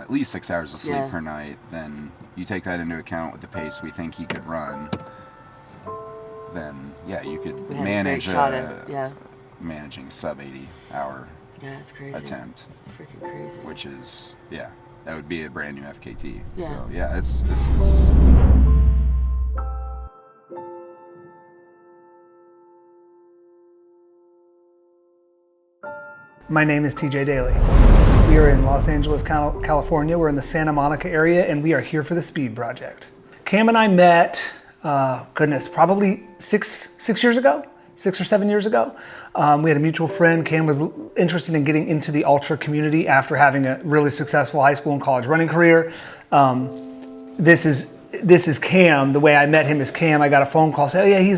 at least 6 hours of sleep per night, then you take that into account with the pace we think he could run, then yeah, you could manage managing sub 80 hour attempt. Freaking crazy. Which is, that would be a brand new FKT. Yeah. So yeah, this is. My name is TJ Daly. We are in Los Angeles, California. We're in the Santa Monica area, and we are here for the Speed Project. Cam and I met, probably 6 years ago, 6 or 7 years ago. We had a mutual friend. Cam was interested in getting into the ultra community after having a really successful high school and college running career. This is Cam. The way I met him is Cam. I got a phone call saying, oh yeah,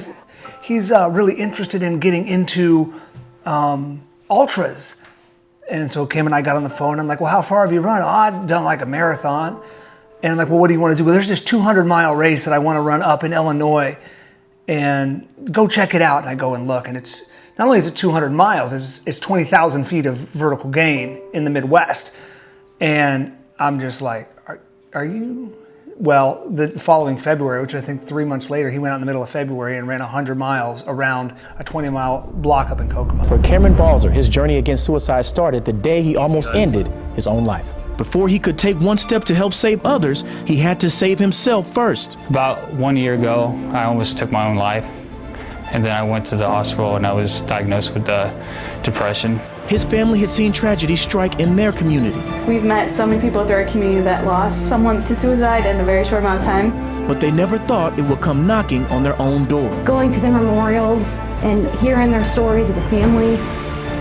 he's really interested in getting into ultras. And so Cam and I got on the phone. I'm like, well, how far have you run? Oh, I've done like a marathon. And I'm like, well, what do you want to do? Well, there's this 200-mile race that I want to run up in Illinois, and go check it out. And I go and look, and it's not only is it 200 miles, it's 20,000 feet of vertical gain in the Midwest. And I'm just like, are you? Well, the following February, which I think 3 months later, he went out in the middle of February and ran 100 miles around a 20-mile block up in Kokomo. For Cameron Balser, his journey against suicide started the day he almost ended his own life. Before he could take one step to help save others, he had to save himself first. About 1 year ago, I almost took my own life. And then I went to the hospital and I was diagnosed with depression. His family had seen tragedy strike in their community. We've met so many people through our community that lost someone to suicide in a very short amount of time. But they never thought it would come knocking on their own door. Going to the memorials and hearing their stories of the family,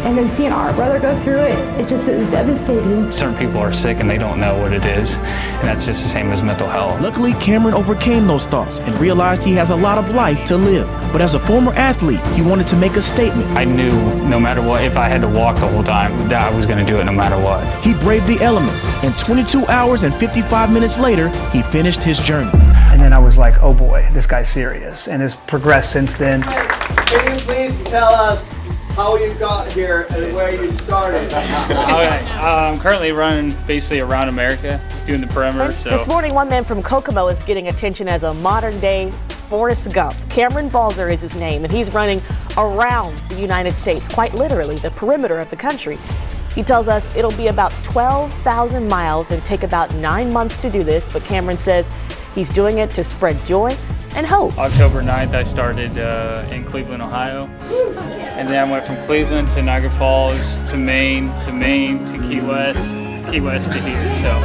and then seeing our brother go through it, it just is devastating. Certain people are sick and they don't know what it is, and that's just the same as mental health. Luckily, Cameron overcame those thoughts and realized he has a lot of life to live. But as a former athlete, he wanted to make a statement. I knew no matter what, if I had to walk the whole time, that I was going to do it no matter what. He braved the elements, and 22 hours and 55 minutes later, he finished his journey. And then I was like, oh boy, this guy's serious, and has progressed since then. Can you please tell us how you got here and where you started? Okay, I'm currently running basically around America, doing the perimeter. This morning, one man from Kokomo is getting attention as a modern-day Forrest Gump. Cameron Balser is his name, and he's running around the United States, quite literally the perimeter of the country. He tells us it'll be about 12,000 miles and take about 9 months to do this, but Cameron says he's doing it to spread joy and hope. October 9th, I started in Cleveland, Ohio. And then I went from Cleveland to Niagara Falls to Maine to Key West to here. So.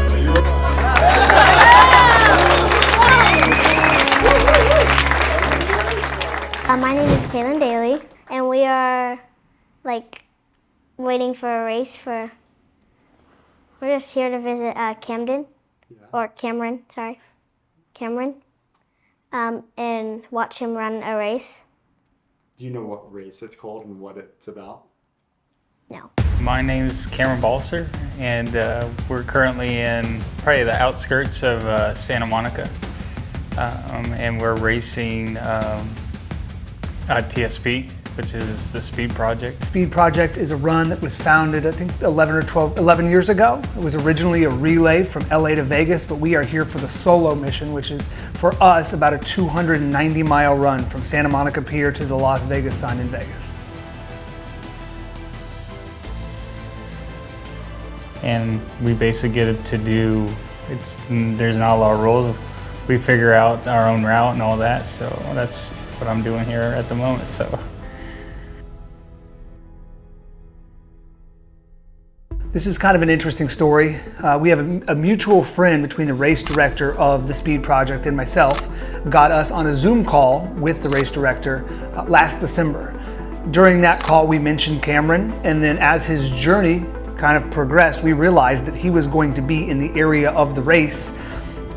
My name is Kaylin Daly, and we are waiting for a race we're just here to visit Cameron, and watch him run a race. Do you know what race it's called and what it's about? No. My name is Cameron Balser, and we're currently in probably the outskirts of Santa Monica, and we're racing TSP, which is the Speed Project. Speed Project is a run that was founded, I think, 11 years ago. It was originally a relay from LA to Vegas, but we are here for the solo mission, which is, for us, about a 290-mile run from Santa Monica Pier to the Las Vegas sign in Vegas. And we basically get it to do, there's not a lot of rules. We figure out our own route and all that, so that's what I'm doing here at the moment. So. This is kind of an interesting story. We have a mutual friend between the race director of the Speed Project and myself, got us on a Zoom call with the race director last December. During that call, we mentioned Cameron, and then as his journey kind of progressed, we realized that he was going to be in the area of the race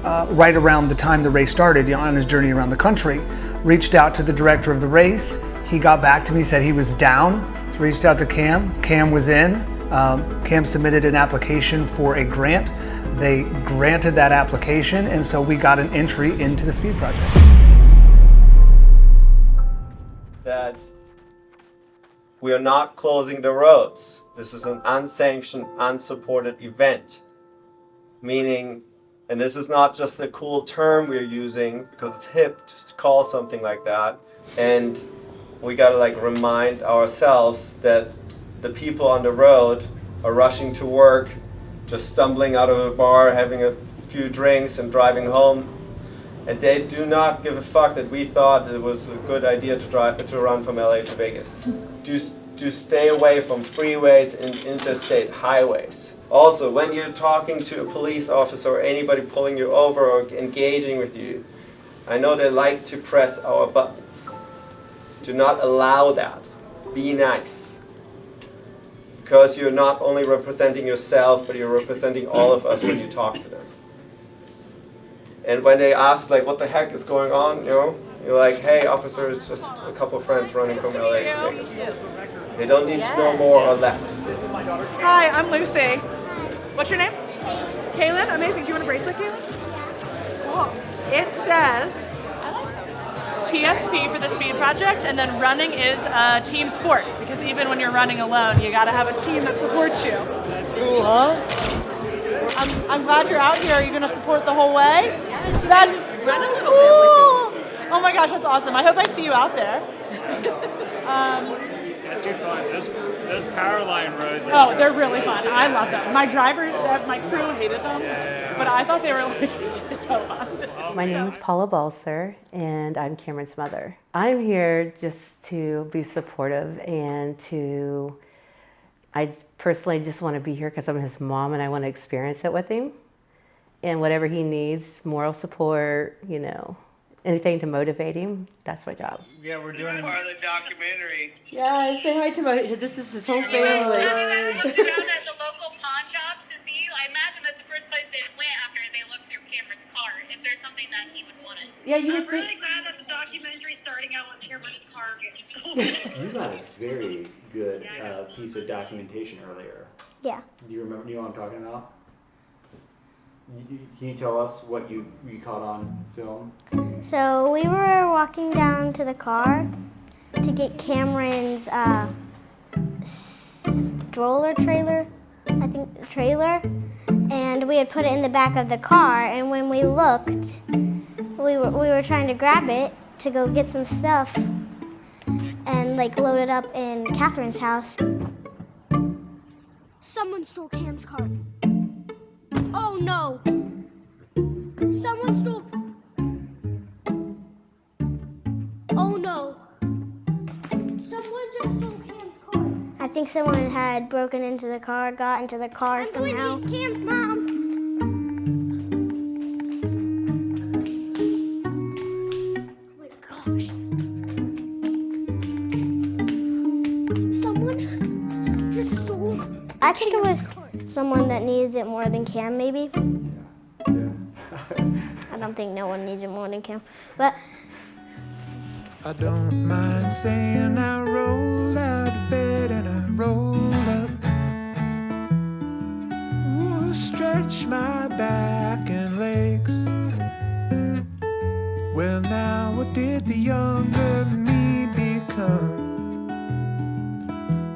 right around the time the race started, on his journey around the country. Reached out to the director of the race. He got back to me, said he was down. So reached out to Cam. Cam was in. Cam submitted an application for a grant. They granted that application, and so we got an entry into the Speed Project. That we are not closing the roads. This is an unsanctioned, unsupported event. meaning, and this is not just a cool term we're using because it's hip just to call something like that, and we gotta like remind ourselves that the people on the road are rushing to work, just stumbling out of a bar, having a few drinks and driving home, and they do not give a fuck that we thought it was a good idea to run from LA to Vegas. Do stay away from freeways and interstate highways. Also, when you're talking to a police officer or anybody pulling you over or engaging with you, I know they like to press our buttons. Do not allow that. Be nice. Because you're not only representing yourself, but you're representing all of us when you talk to them. And when they ask, like, what the heck is going on, you know, you're like, hey, officer, it's just a couple of friends running from LA to Vegas. They don't need to know more or less. Hi, I'm Lucy. What's your name? Kaylin. Amazing. Do you want a bracelet, Kaylin? Cool. It says TSP for the Speed Project, and then running is a team sport, because even when you're running alone, you gotta have a team that supports you. That's cool, huh? I'm glad you're out here. Are you gonna support the whole way? That's run a little cool. Bit. Oh my gosh, that's awesome. I hope I see you out there. That's too fun. Those power line roads. Oh, they're really fun. I love them. My crew hated them, but I thought they were like so fun. My name is Paula Balser, and I'm Cameron's mother. I'm here just to be supportive and I personally just want to be here because I'm his mom and I want to experience it with him. And whatever he needs, moral support, you know, anything to motivate him, that's my job. Yeah, we're doing part of the documentary. Yeah, say hi to this is his whole family. Have you guys looked around at the local pawn shops to see? I imagine that's the first place they went after they looked through Cameron's car. Is there something that he would want? Yeah, you would I'm really glad that the documentary starting out with Cameron's car gets You got a very good piece of documentation earlier. Yeah. Do you remember? You know what I'm talking about? Can you tell us what you caught on film? So we were walking down to the car to get Cameron's stroller trailer, I think trailer, and we had put it in the back of the car. And when we looked, we were trying to grab it to go get some stuff and like load it up in Catherine's house. Someone stole Cam's car. Oh no! Someone stole... Oh no! Someone just stole Cam's car. I think someone had broken into the car, got into the car somehow. I'm going to meet Cam's mom. Oh my gosh. Someone just stole... I think it was someone that needs it more than Cam, maybe. I don't think no one needs it more than Cam, but I don't mind saying I roll out of bed and I roll up. Ooh, stretch my back and legs. Well, now what did the younger me become?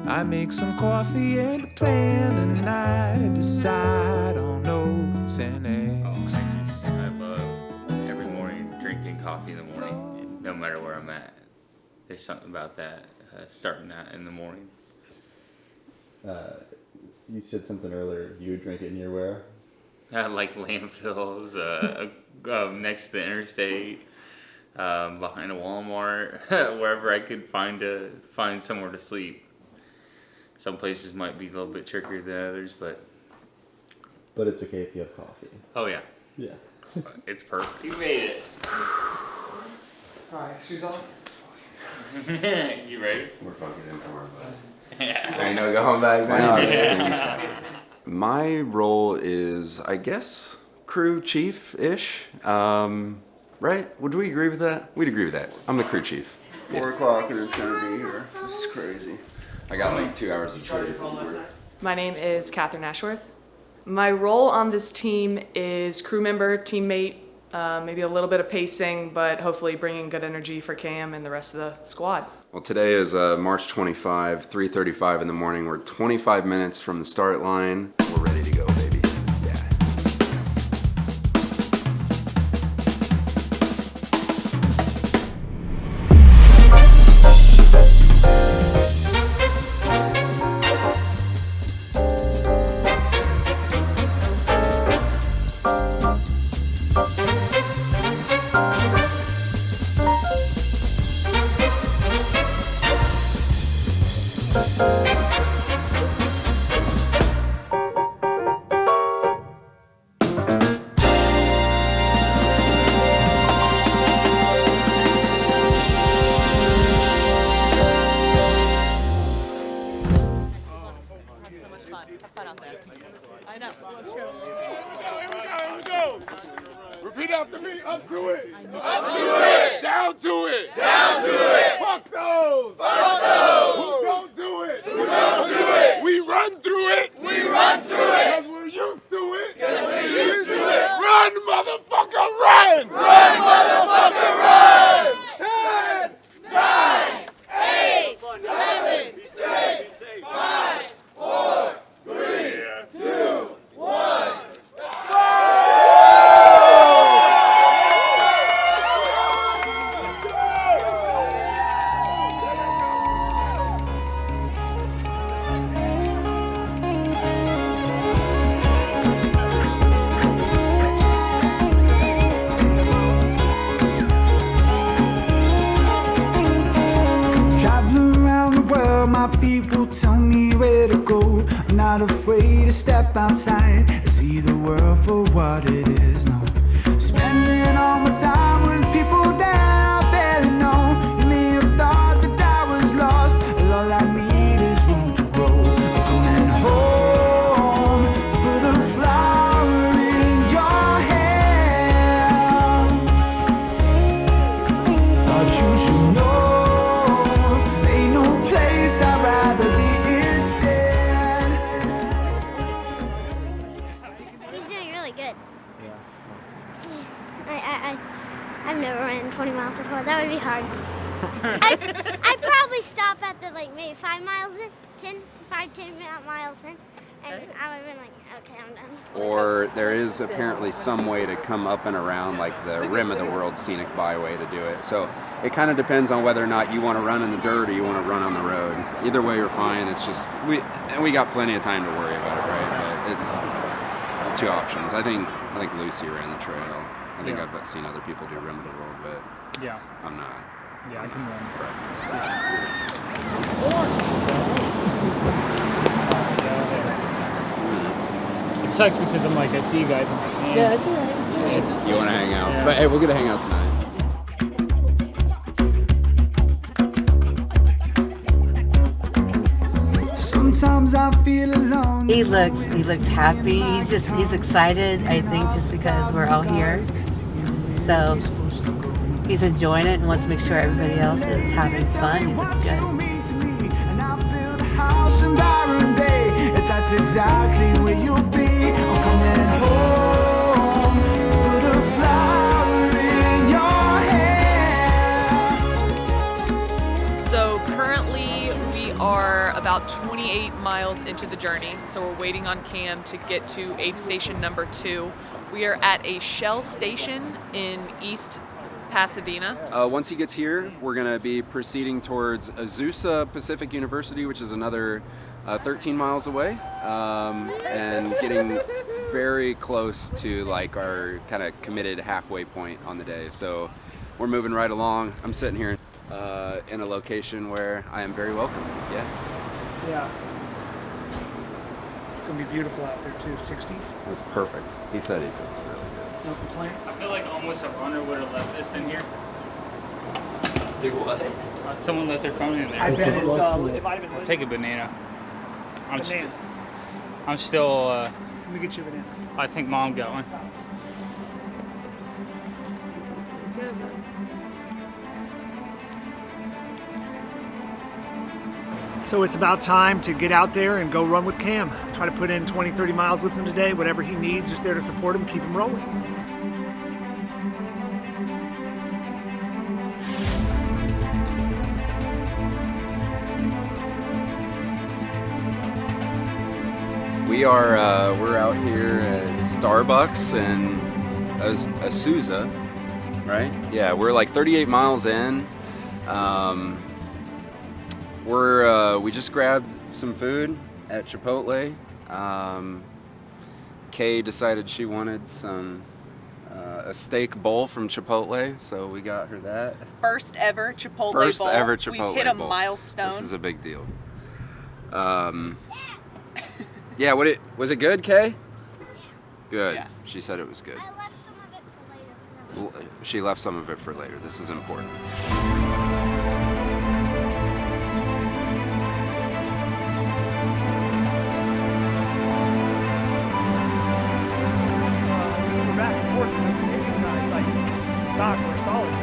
I make some coffee and a plan, and I decide on oats and eggs. I love every morning drinking coffee in the morning, no matter where I'm at. There's something about that, starting that in the morning. You said something earlier, you would drink it near where? Like landfills, next to the interstate, behind a Walmart, wherever I could find somewhere to sleep. Some places might be a little bit trickier than others, but it's okay if you have coffee. Oh yeah. Yeah. It's perfect. You made it. Alright, shoes on. You ready? We're fucking in tomorrow, but I know going back now. My name is Dan Stafford. My role is, I guess, crew chief-ish. Right? Would we agree with that? We'd agree with that. I'm the crew chief. 4 o'clock and it's gonna be here. This is crazy. I got like 2 hours of sleep. My name is Catherine Ashworth. My role on this team is crew member, teammate, maybe a little bit of pacing, but hopefully bringing good energy for Cam and the rest of the squad. Well, today is March 25, 3:35 in the morning. We're 25 minutes from the start line. We're ready to go, baby. Yeah. Up to it. Down to it. Down to it. Fuck those. Fuck those. Who don't do it. Who don't do it. We run through it. We run through it. Because we're used to it. Because we're used to it. Run, motherfucker, run. Run, motherfucker, run. 10, 9, 8, 7, 6, 5, 4, 3, 2, 1. Traveling around the world, my feet will tell me where to go. I'm not afraid to step outside and see the world for what it is. No, spending all my time with people that I barely know. You may have thought that I was lost, and all I need is room to grow. I'm coming home to put a flower in your hand. Thought you should know. I'd rather be instead. He's doing really good. I've never ran 20 miles before. That would be hard. I'd probably stop at the maybe 5 miles in, 10 miles in, and I would have been like, okay, I'm done. Or there is apparently some way to come up and around like the rim of the world scenic byway to do it. So it kind of depends on whether or not you want to run in the dirt or you want to run on the road. Either way, you're fine. It's just we got plenty of time to worry about it, right? But it's two options. I think Lucy ran the trail. I think I've seen other people do rim of the world, but yeah, I'm not. Yeah, I can run. It sucks because I'm like, I see you guys. I'm like, man. Yeah, it's all right. You want to hang out? Yeah. But hey, we're gonna hang out tonight. Sometimes I feel alone. He looks happy. He's excited. I think just because we're all here. So he's enjoying it and wants to make sure everybody else is having fun. He looks good. If that's exactly where you'll be, I'm coming home. Put a flower in your hair. So currently we are about 28 miles into the journey, so we're waiting on Cam to get to aid station number 2. We are at a Shell station in East Pasadena. Once he gets here, we're going to be proceeding towards Azusa Pacific University, which is another 13 miles away, and getting very close to like our kind of committed halfway point on the day. So we're moving right along. I'm sitting here in a location where I am very welcome. Yeah. It's going to be beautiful out there too, 60. That's perfect. He said he feels really good. No complaints? I feel like almost a runner would have left this in here. Do what? Someone left their phone in there. I bet it's vitamin. I'll take a banana. I'm still. Let me get you a banana. I think Mom got one. So it's about time to get out there and go run with Cam. Try to put in 20, 30 miles with him today. Whatever he needs, just there to support him, keep him rolling. We're out here at Starbucks in Azusa, right? Yeah, we're like 38 miles in. We just grabbed some food at Chipotle. Kay decided she wanted a steak bowl from Chipotle, so we got her that. First ever Chipotle First bowl. ever Chipotle We've hit a bowl. milestone. This is a big deal. Yeah, was it good, Kay? Good. Yeah. She said it was good. I left some of it for later. She left some of it for later. This is important. We're back and forth. It's like, solid.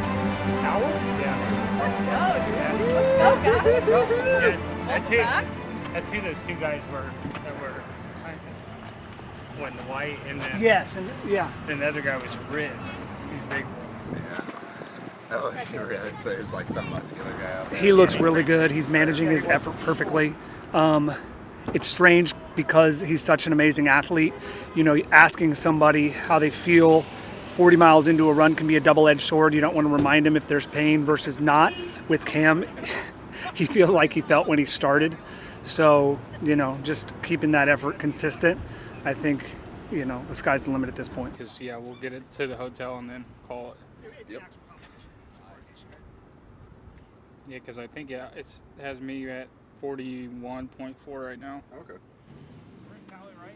Hour? Yeah. Let's go, guys. Yeah, that's who those two guys were that were what, the white and then Yes, and yeah. Then the other guy was red. He's big. Yeah. Oh, really? So there's like some muscular guy out there. He looks really good. He's managing his effort perfectly. It's strange because he's such an amazing athlete. You know, asking somebody how they feel 40 miles into a run can be a double-edged sword. You don't want to remind him if there's pain versus not. With Cam, he feels like he felt when he started. So, you know, just keeping that effort consistent, I think, you know, the sky's the limit at this point. Because, yeah, we'll get it to the hotel and then call it. Yep. Yeah, because I think, yeah, it has me at 41.4 right now. Okay.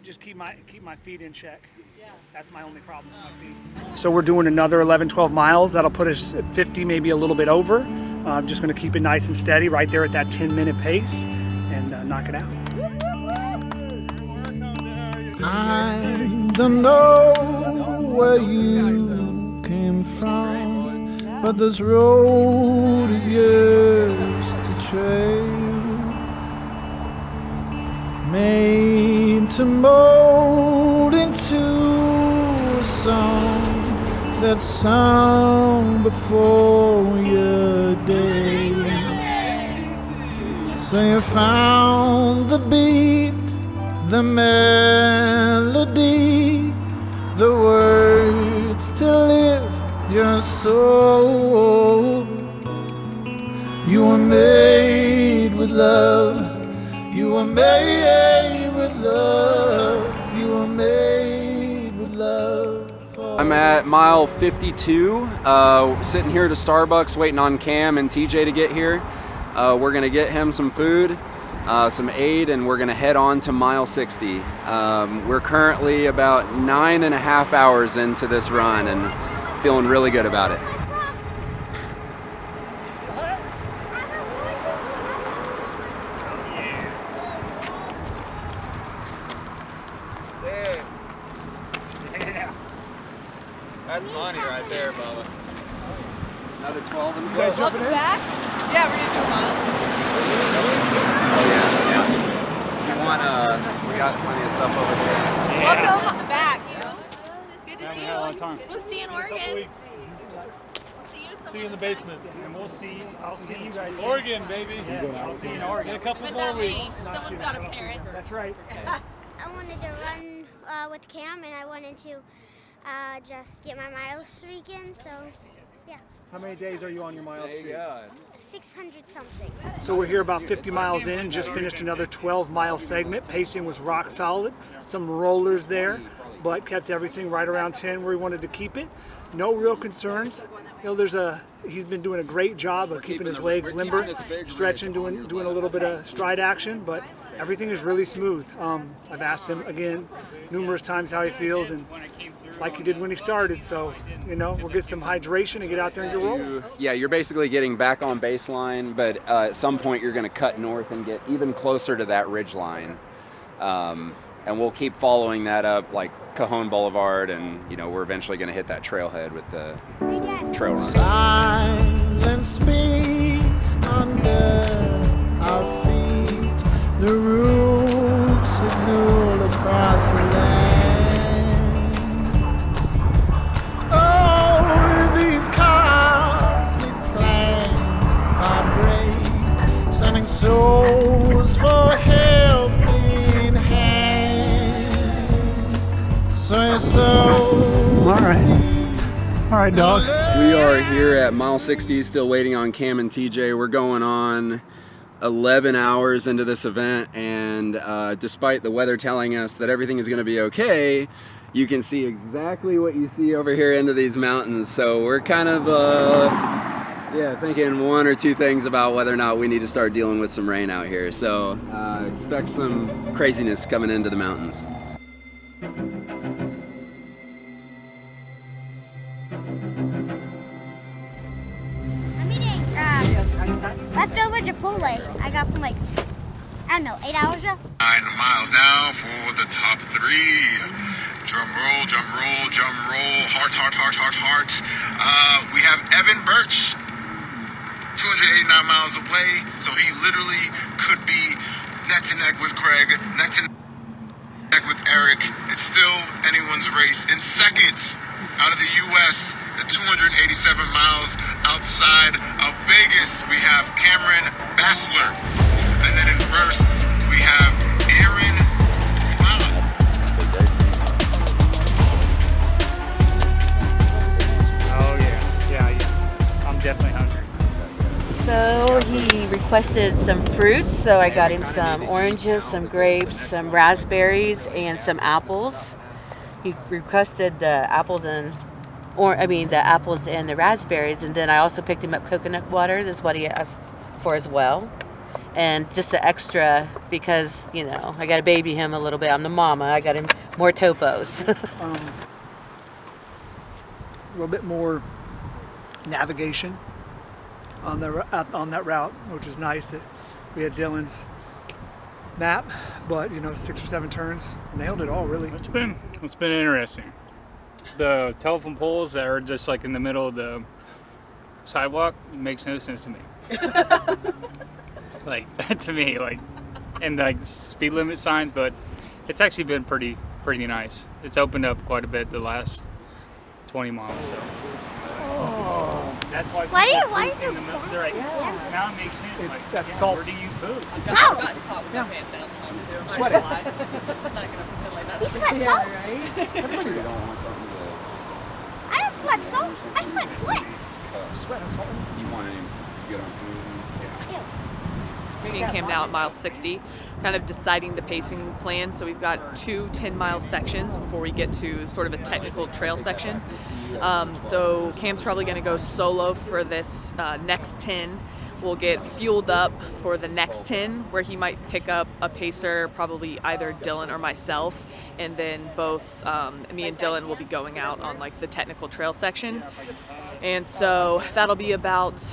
Just keep my feet in check. That's my only problem is my feet. So we're doing another 11, 12 miles. That'll put us at 50, maybe a little bit over. I'm just going to keep it nice and steady right there at that 10-minute pace and knock it out. I don't know where you came from, but this road is yours to trade. Made to mold into a song that's sung before your day. So you found the beat, the melody, the words to lift your soul. You were made with love. You were made with love. You were made with love. I'm at mile 52, sitting here at a Starbucks waiting on Cam and TJ to get here. We're gonna get him some food, some aid, and we're gonna head on to mile 60. We're currently about 9.5 hours into this run and feeling really good about it. That's money right there, Bubba. Another 12 in the book. Welcome back. Yeah, we're gonna do a mile. Oh yeah. You want we got plenty of stuff over there. Welcome back. Good to see you. We'll see you in Oregon. See you in the basement, and I'll see you guys in Oregon, baby. Yes, I'll see you in Oregon. In a couple more weeks. Someone's got a parent. That's right. I wanted to run with Cam, and I wanted to just get my miles streak in, so yeah. How many days are you on your mile streak? 600 something. So we're here about 50 miles in, just finished another 12-mile segment. Pacing was rock solid, some rollers there, but kept everything right around 10 where we wanted to keep it. No real concerns. You know, he's been doing a great job of keeping his legs limber, stretching, doing a little bit of stride action, but everything is really smooth. I've asked him again numerous times how he feels, and like he did when he started. So, you know, we'll get some hydration and get out there and get rolling. Yeah, you're basically getting back on baseline, but at some point you're going to cut north and get even closer to that ridge line. And we'll keep following that up like Cajon Boulevard, and you know we're eventually going to hit that trailhead with the trail run. Silence speaks under our feet. The roots signal across the land. Oh, these cosmic plans vibrate, sending souls for helping hands. So All right, dog. We are here at mile 60, still waiting on Cam and TJ. We're going on 11 hours into this event, and despite the weather telling us that everything is going to be okay, you can see exactly what you see over here into these mountains. So we're kind of thinking one or two things about whether or not we need to start dealing with some rain out here. So expect some craziness coming into the mountains. Leftover Chipotle I got from I don't know, 8 hours ago. 9 miles now for the top 3. Drum roll, drum roll, drum roll. Heart, heart, heart, heart, heart. We have Evan Birch, 289 miles away, so he literally could be neck to neck with Craig, neck to neck with Eric. It's still anyone's race. In second, out of the U.S., at 287 miles outside of Vegas, we have Cameron Balser. And then in first, we have Aaron. Oh yeah. I'm definitely hungry. So he requested some fruits, so I got him some oranges, some grapes, some raspberries, and some apples. He requested the apples and the raspberries, and then I also picked him up coconut water. This is what he asked for as well. And just the extra, because, you know, I got to baby him a little bit. I'm the mama. I got him more topos. A little bit more navigation on that route, which is nice that we had Dylan's map, but 6 or 7 turns, nailed it all really. It's been interesting. The telephone poles that are just like in the middle of the sidewalk makes no sense to me. To me, and speed limit signs, but it's actually been pretty nice. It's opened up quite a bit the last 20 miles. So. Oh. That's why. Why is in the middle? They're now it makes sense. That's salt. Where do you poop? Salt. Yeah. Pants down too. Sweat it. I'm not gonna pretend like that. You sweat salt? Everybody don't want something to. I don't sweat salt. I sweat sweat. Sweat and salt. You want to get on food? Seeing Cam now at mile 60, kind of deciding the pacing plan. So we've got 2 10-mile sections before we get to sort of a technical trail section. So Cam's probably going to go solo for this next 10. We'll get fueled up for the next 10, where he might pick up a pacer, probably either Dylan or myself, and then both me and Dylan will be going out on the technical trail section. And so that'll be about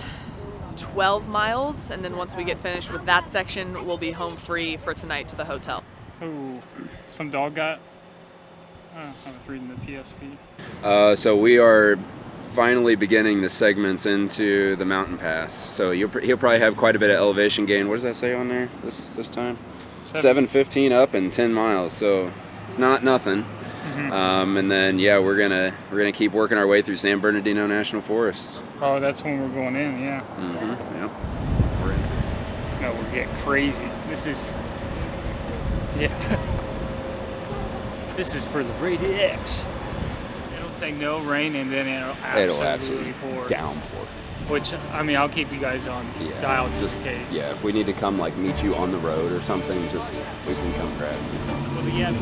12 miles, and then once we get finished with that section, we'll be home free for tonight to the hotel. Ooh, some dog got. I was reading the TSP. So we are finally beginning the segments into the mountain pass. So he'll probably have quite a bit of elevation gain. What does that say on there this time? 715 up and 10 miles. So it's not nothing. Mm-hmm. And then we're gonna keep working our way through San Bernardino National Forest. Oh, that's when we're going in, yeah. Mm-hmm. Yep. We're in. No, we're getting crazy. This is for the Rated X. It'll say no rain, and then it'll absolutely pour. Downpour. Which, I'll keep you guys on dial just in case. Yeah, if we need to come meet you on the road or something, we can come grab you. Well, yeah.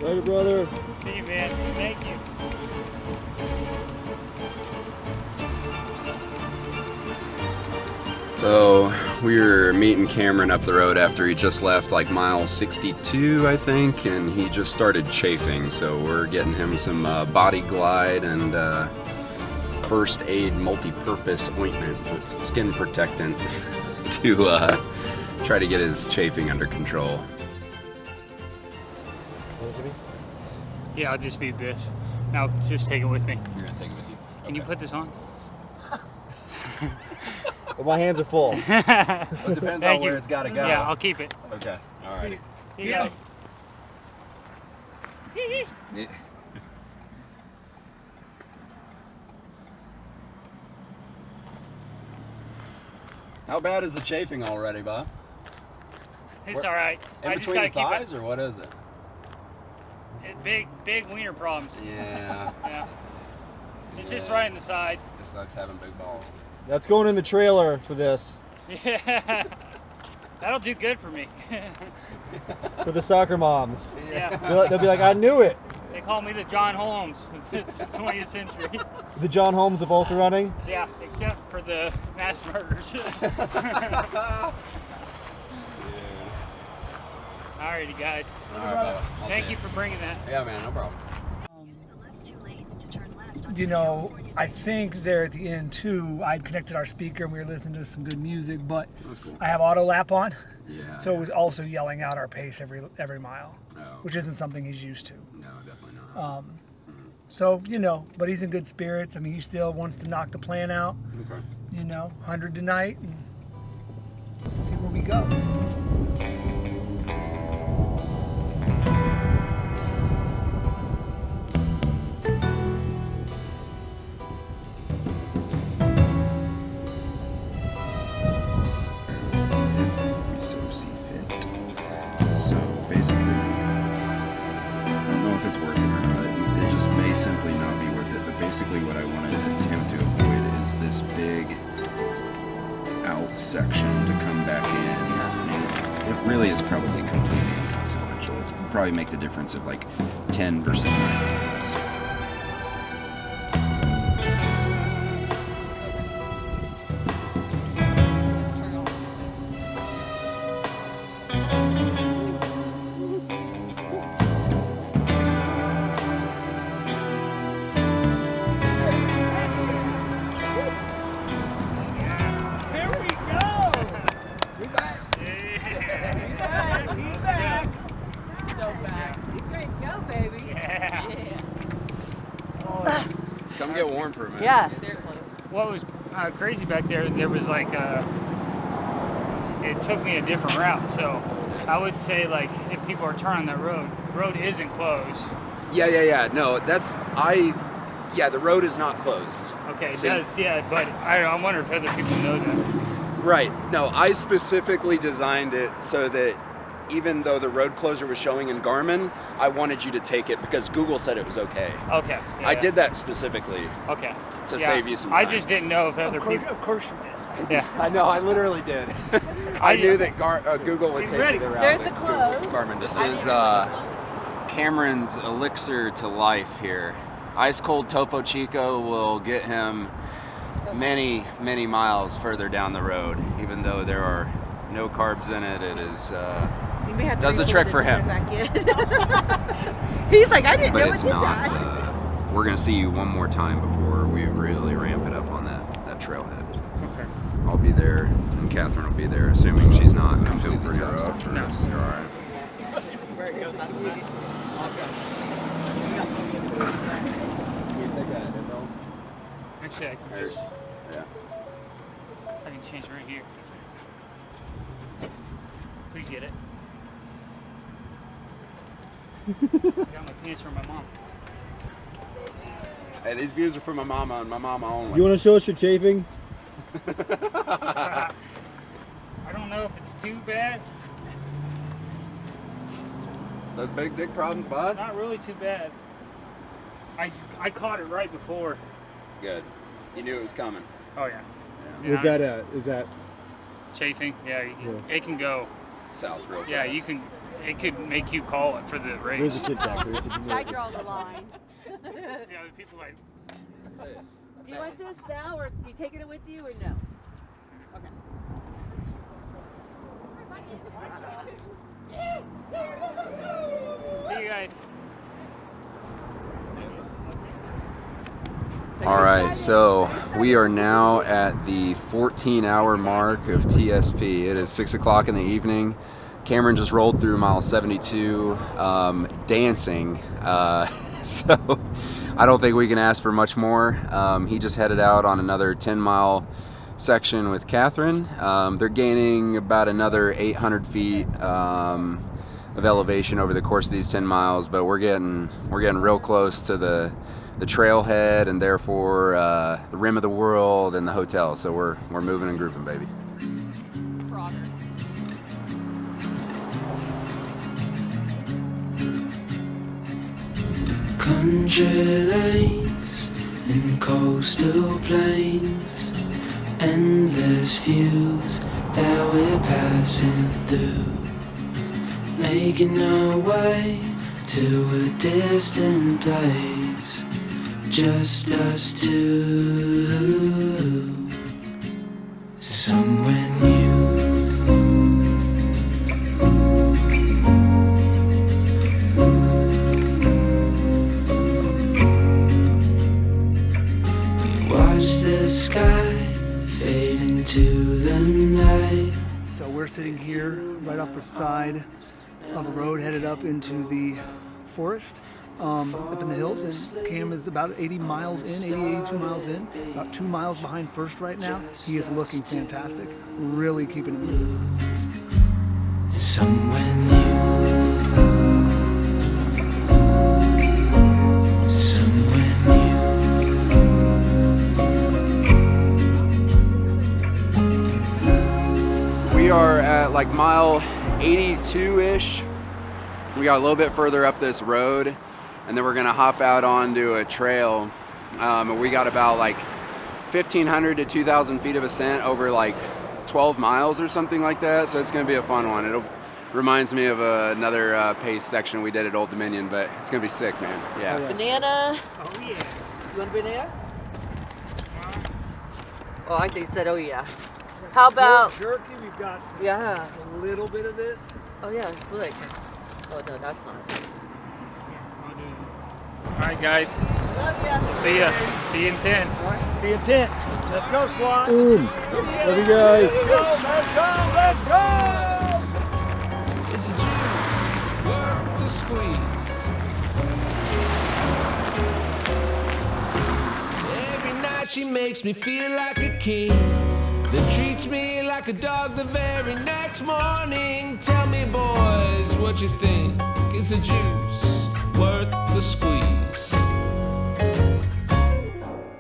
Later, brother. See you, man. Thank you. So we're meeting Cameron up the road after he just left mile 62, I think, and he just started chafing. So we're getting him some Body Glide and first aid multi-purpose ointment with skin protectant to try to get his chafing under control. Yeah, I'll just need this. Now, just take it with me. You're gonna take it with you? Can you put this on? Well, my hands are full. It depends on where it's gotta go. Yeah, I'll keep it. Okay. All right. See you guys. Yeah. How bad is the chafing already, Bob? It's all right. In I just between gotta the keep thighs, or what is it? Big wiener problems. Yeah. Yeah. It's just right in the side. It sucks having big balls. That's going in the trailer for this. Yeah. That'll do good for me. For the soccer moms. Yeah. They'll be like, I knew it. They call me the John Holmes. It's the 20th century. The John Holmes of ultra running. Yeah, except for the mass murders. Alrighty, guys. All right, brother. Thank you for bringing that. Yeah, man, no problem. You know, I think there at the end too, I'd connected our speaker and we were listening to some good music, but Cool. I have auto lap on. Yeah. So it was also yelling out our pace every mile, Oh. which isn't something he's used to. No, definitely not. So, you know, but he's in good spirits. I mean, he still wants to knock the plan out. Okay. You know, 100 tonight and see where we go. So see fit. So basically, I don't know if it's worth it or not. It just may simply not be worth it. But basically, what I want to attempt to avoid is this big out section to come back in. And it really is probably completely inconsequential. It's probably make the difference of like 10 versus 9 miles. Come get warm for a minute. Yeah. Seriously. What was crazy back there was like, it took me a different route. So I would say like if people are turning that road isn't closed. Yeah. No, the road is not closed. Okay, So- but I wonder if other people know that. Right. No, I specifically designed it so that even though the road closure was showing in Garmin, I wanted you to take it because Google said it was okay. Okay. Yeah, I did that specifically. Okay. To Yeah, save you some time. I just didn't know if other people. Of course you did. Yeah. I know, I literally did. I knew that Google would take me the route. There's that a close. Garmin. This is Cameron's elixir to life here. Ice cold Topo Chico will get him many, many miles further down the road. Even though there are no carbs in it, it is does the trick for him. He's like, I didn't But know it's it did not. that. We're gonna see you one more time before we really ramp it up on that trailhead. Okay. I'll be there, and Catherine will be there, assuming she's not completely toast up for us. You're all right. Where it goes out of that. Actually, I can just. Yeah. I can change right here. Please get it. I got my pants from my mom. Hey, these views are for my mama and my mama only. You want to show us your chafing? I don't know if it's too bad. Those big dick problems, bud? Not really too bad. I caught it right before. Good. You knew it was coming. Oh yeah. Is that Chafing? Yeah, it can go south real fast. Yeah, you can. It could make you call it for the race. There's a kid back there. I draw the line. Yeah, the people like. Do you want this now, or you taking it with you, or no? Okay. See you guys. All right, so we are now at the 14-hour mark of TSP. It is 6 o'clock in the evening. Cameron just rolled through mile 72 dancing, so I don't think we can ask for much more. He just headed out on another 10-mile section with Catherine. They're gaining about another 800 feet of elevation over the course of these 10 miles, but we're getting real close to the trailhead and therefore the rim of the world and the hotel. So we're moving and grooving, baby. Country lanes and coastal plains, endless views that we're passing through, making our way to a distant place, just us two, somewhere new. the sky fade into the night. So we're sitting here right off the side of a road headed up into the forest, up in the hills, and Cam is about 82 miles in, about 2 miles behind first right now. He is looking fantastic, really keeping it moving. Somewhere new. Somewhere new. We are at like mile 82-ish. We got a little bit further up this road, and then we're gonna hop out onto a trail. And we got about like 1,500 to 2,000 feet of ascent over like 12 miles or something like that. So it's gonna be a fun one. It reminds me of another pace section we did at Old Dominion, but it's gonna be sick, man. Yeah. Banana. Oh yeah. You want a banana? Oh, I think you said, oh yeah. How about jerky? We've got some, yeah, a little bit of this. Oh yeah, look. Oh no, that's not. All right, guys. Love ya. See ya. See you in 10. All right, see you in 10. Let's go, squad. Boom. Love you guys. Let's go, let's go, let's go. It's a juice, work to squeeze. Every night she makes me feel like a king, then treats me like a dog the very next morning. Tell me, boys, what you think? Is the juice worth the squeeze?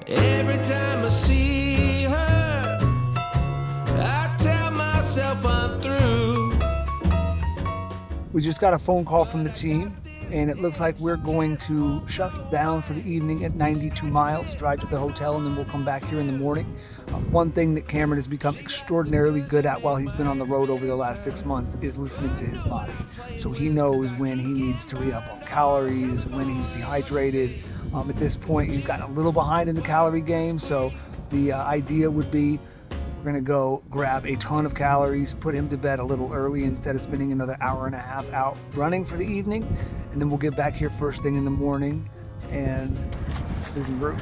Every time I see her, I tell myself I'm through. We just got a phone call from the team, and it looks like we're going to shut down for the evening at 92 miles, drive to the hotel, and then we'll come back here in the morning. One thing that Cameron has become extraordinarily good at while he's been on the road over the last 6 months is listening to his body. So he knows when he needs to re-up on calories, when he's dehydrated. At this point, he's gotten a little behind in the calorie game, so the idea would be we're gonna go grab a ton of calories, put him to bed a little early instead of spending another hour and a half out running for the evening, and then we'll get back here first thing in the morning and we can group.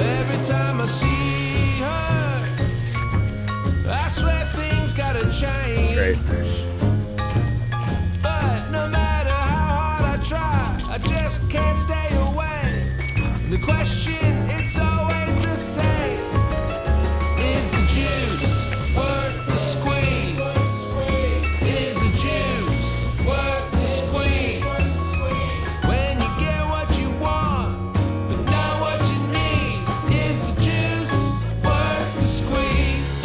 Every time I see her, I swear things gotta change. Great. But no matter how hard I try, I just can't stay away. The question, it's always the same. Is the juice worth the squeeze? Is the juice worth the squeeze? When you get what you want, but not what you need, is the juice worth the squeeze?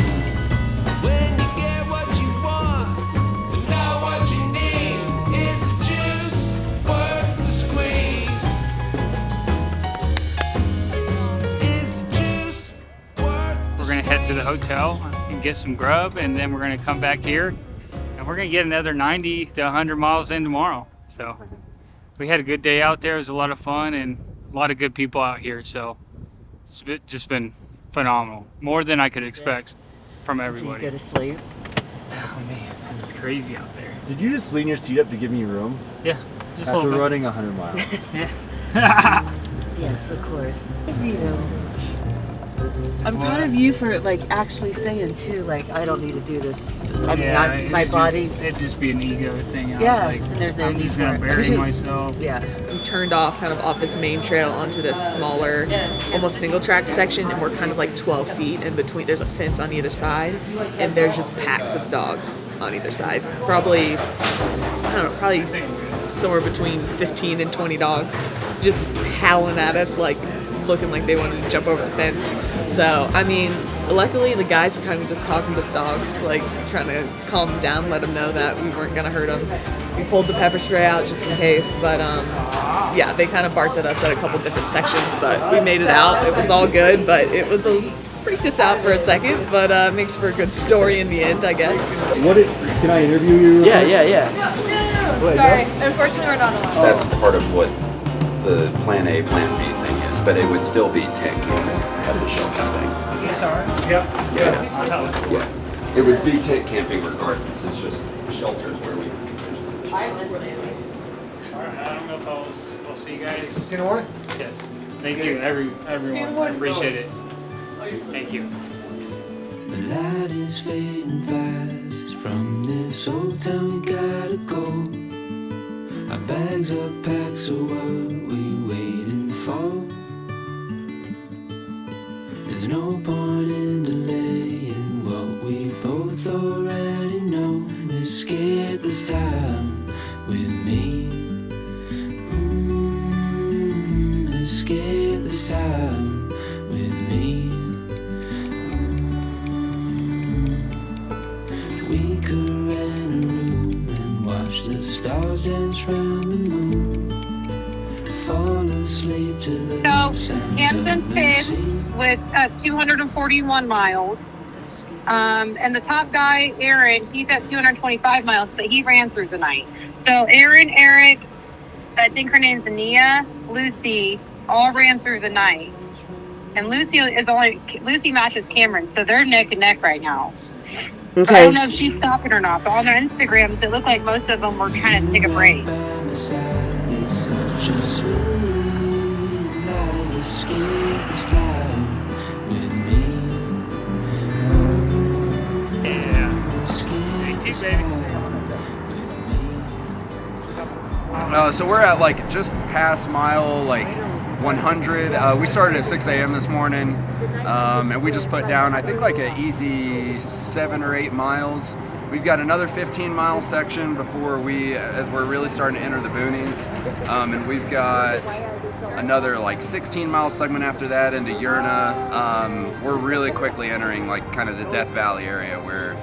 When you get what you want, but not what you need, is the juice worth the squeeze? Is the juice worth We're gonna head to the hotel and get some grub, and then we're gonna come back here, and we're gonna get another 90 to 100 miles in tomorrow. So we had a good day out there. It was a lot of fun and a lot of good people out here. So it's just been phenomenal, more than I could expect from everybody. Go to sleep. Oh man, it's crazy out there. Did you just lean your seat up to give me room? Yeah, just a After little bit. running 100 miles. Yeah. Yes, of course. I'm proud of you for like actually saying too, like I don't need to do this. I mean, Yeah, it my was body's. it'd just be an ego thing. I Yeah, was like, and there's no I'm need just for gonna it. bury myself. Yeah. I'm turned off kind of off this main trail onto this smaller, almost single track section, and we're kind of like 12 feet in between. There's a fence on either side, and there's just packs of dogs on either side. Probably, I don't know, probably somewhere between 15 and 20 dogs just howling at us, like looking like they wanted to jump over the fence. So, I mean, luckily the guys were kind of just talking to the dogs, like trying to calm them down, let them know that we weren't gonna hurt them. We pulled the pepper spray out just in case, but yeah, they kind of barked at us at a couple different sections, but we made it out. It was all good, but it was freaked us out for a second, but makes for a good story in the end, I guess. Can I interview you? Yeah. Sorry, unfortunately we're not allowed. That's part of what the plan A, plan B thing is, but it would still be tent camping at the shelter thing. Sorry. Yep. Yeah. It would be tent camping regardless. It's just shelters where we. I don't know if I'll see you guys. See you in the morning? Yes. Thank you, everyone. I appreciate it. Thank you. The light is fading fast. From this old town we gotta go. Our bags are packed, so what we waiting for? There's no point in delaying what we both already know. Escape this time with me. Escape this time with me. We could rent a room and watch the stars dance round the moon. Fall asleep to the So, Hampton fifth with 241 miles. And the top guy, Aaron, he's at 225 miles, but he ran through the night. So Aaron, Eric, I think her name's Ania, Lucy, all ran through the night. And Lucy matches Cameron, so they're neck and neck right now. Okay. I don't know if she's stopping or not, but on their Instagrams, it looked like most of them were trying to take a break. So we're at like just past mile 100. We started at 6 a.m. this morning, and we just put down I think like an easy 7 or 8 miles. We've got another 15-mile section before as we're really starting to enter the boonies, and we've got another 16-mile segment after that into Urna. We're really quickly entering kind of the Death Valley area where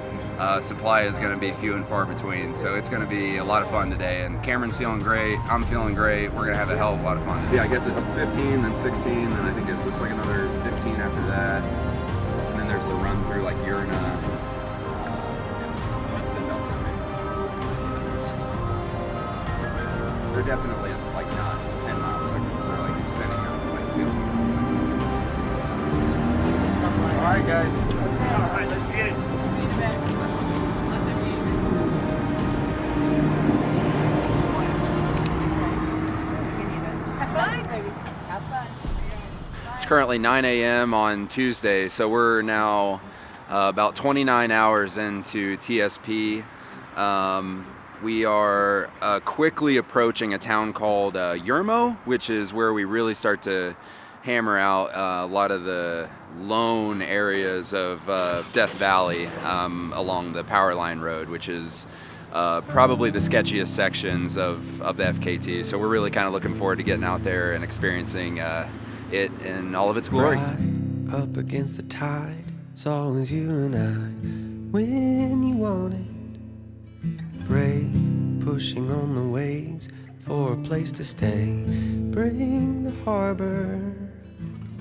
supply is going to be few and far between, so it's going to be a lot of fun today. And Cameron's feeling great. I'm feeling great. We're going to have a hell of a lot of fun today. Yeah, I guess it's 15, then 16, and I think it looks like another 15 after that. And then there's the run through Urna. They're definitely not 10-mile segments. They're extending out to 15-mile segments. All right, guys. All right, let's get it. It's currently 9 a.m. on Tuesday, so we're now about 29 hours into TSP. We are quickly approaching a town called Yermo, which is where we really start to hammer out a lot of the lone areas of Death Valley along the Power Line Road, which is probably the sketchiest sections of the FKT. So we're really kind of looking forward to getting out there and experiencing it in all of its glory. Right up against the tide, it's always you and I. When you want it, brave, pushing on the waves for a place to stay. Bring the harbor,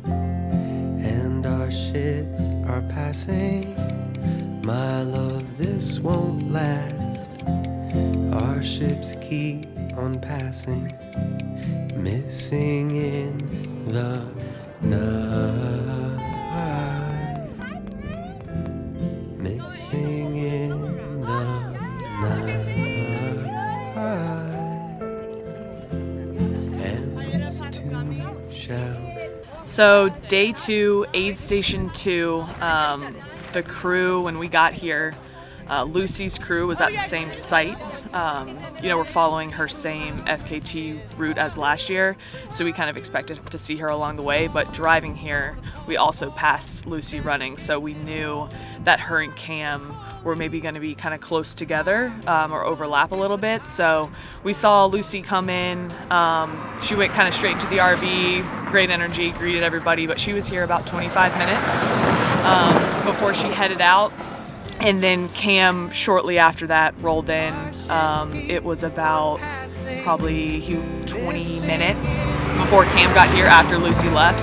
and our ships are passing. My love, this won't last. Our ships keep on passing, missing in the night, missing in the night, and this too shall. So day 2, aid station 2, the crew, when we got here, Lucy's crew was at the same site. We're following her same FKT route as last year, so we kind of expected to see her along the way, but driving here, we also passed Lucy running, so we knew that her and Cam were maybe going to be kind of close together or overlap a little bit. So we saw Lucy come in. She went kind of straight into the RV, great energy, greeted everybody, but she was here about 25 minutes before she headed out. And then Cam, shortly after that, rolled in. It was about probably 20 minutes before Cam got here after Lucy left.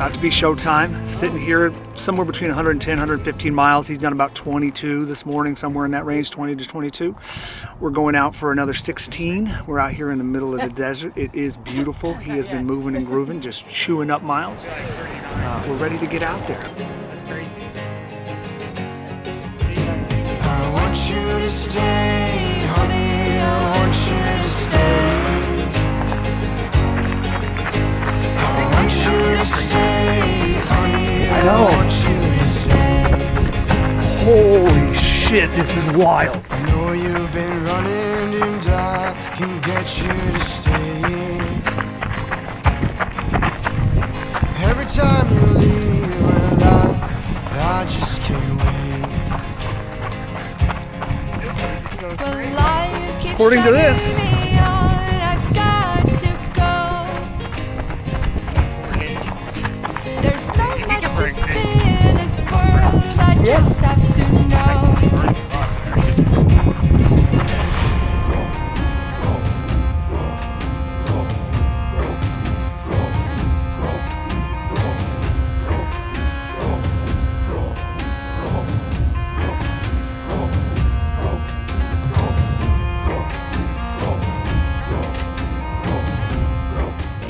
About to be showtime. Sitting here somewhere between 110, 115 miles. He's done about 22 this morning, somewhere in that range, 20 to 22. We're going out for another 16. We're out here in the middle of the desert. It is beautiful. He has been moving and grooving, just chewing up miles. We're ready to get out there. I want you to stay, honey, I want you to stay. I want you to stay, honey, I want you to stay. Holy shit, this is wild. I know you've been running and I can get you to stay. Every time you leave, well, I just can't wait. According to this. There's so much to see in this world, I just have to know.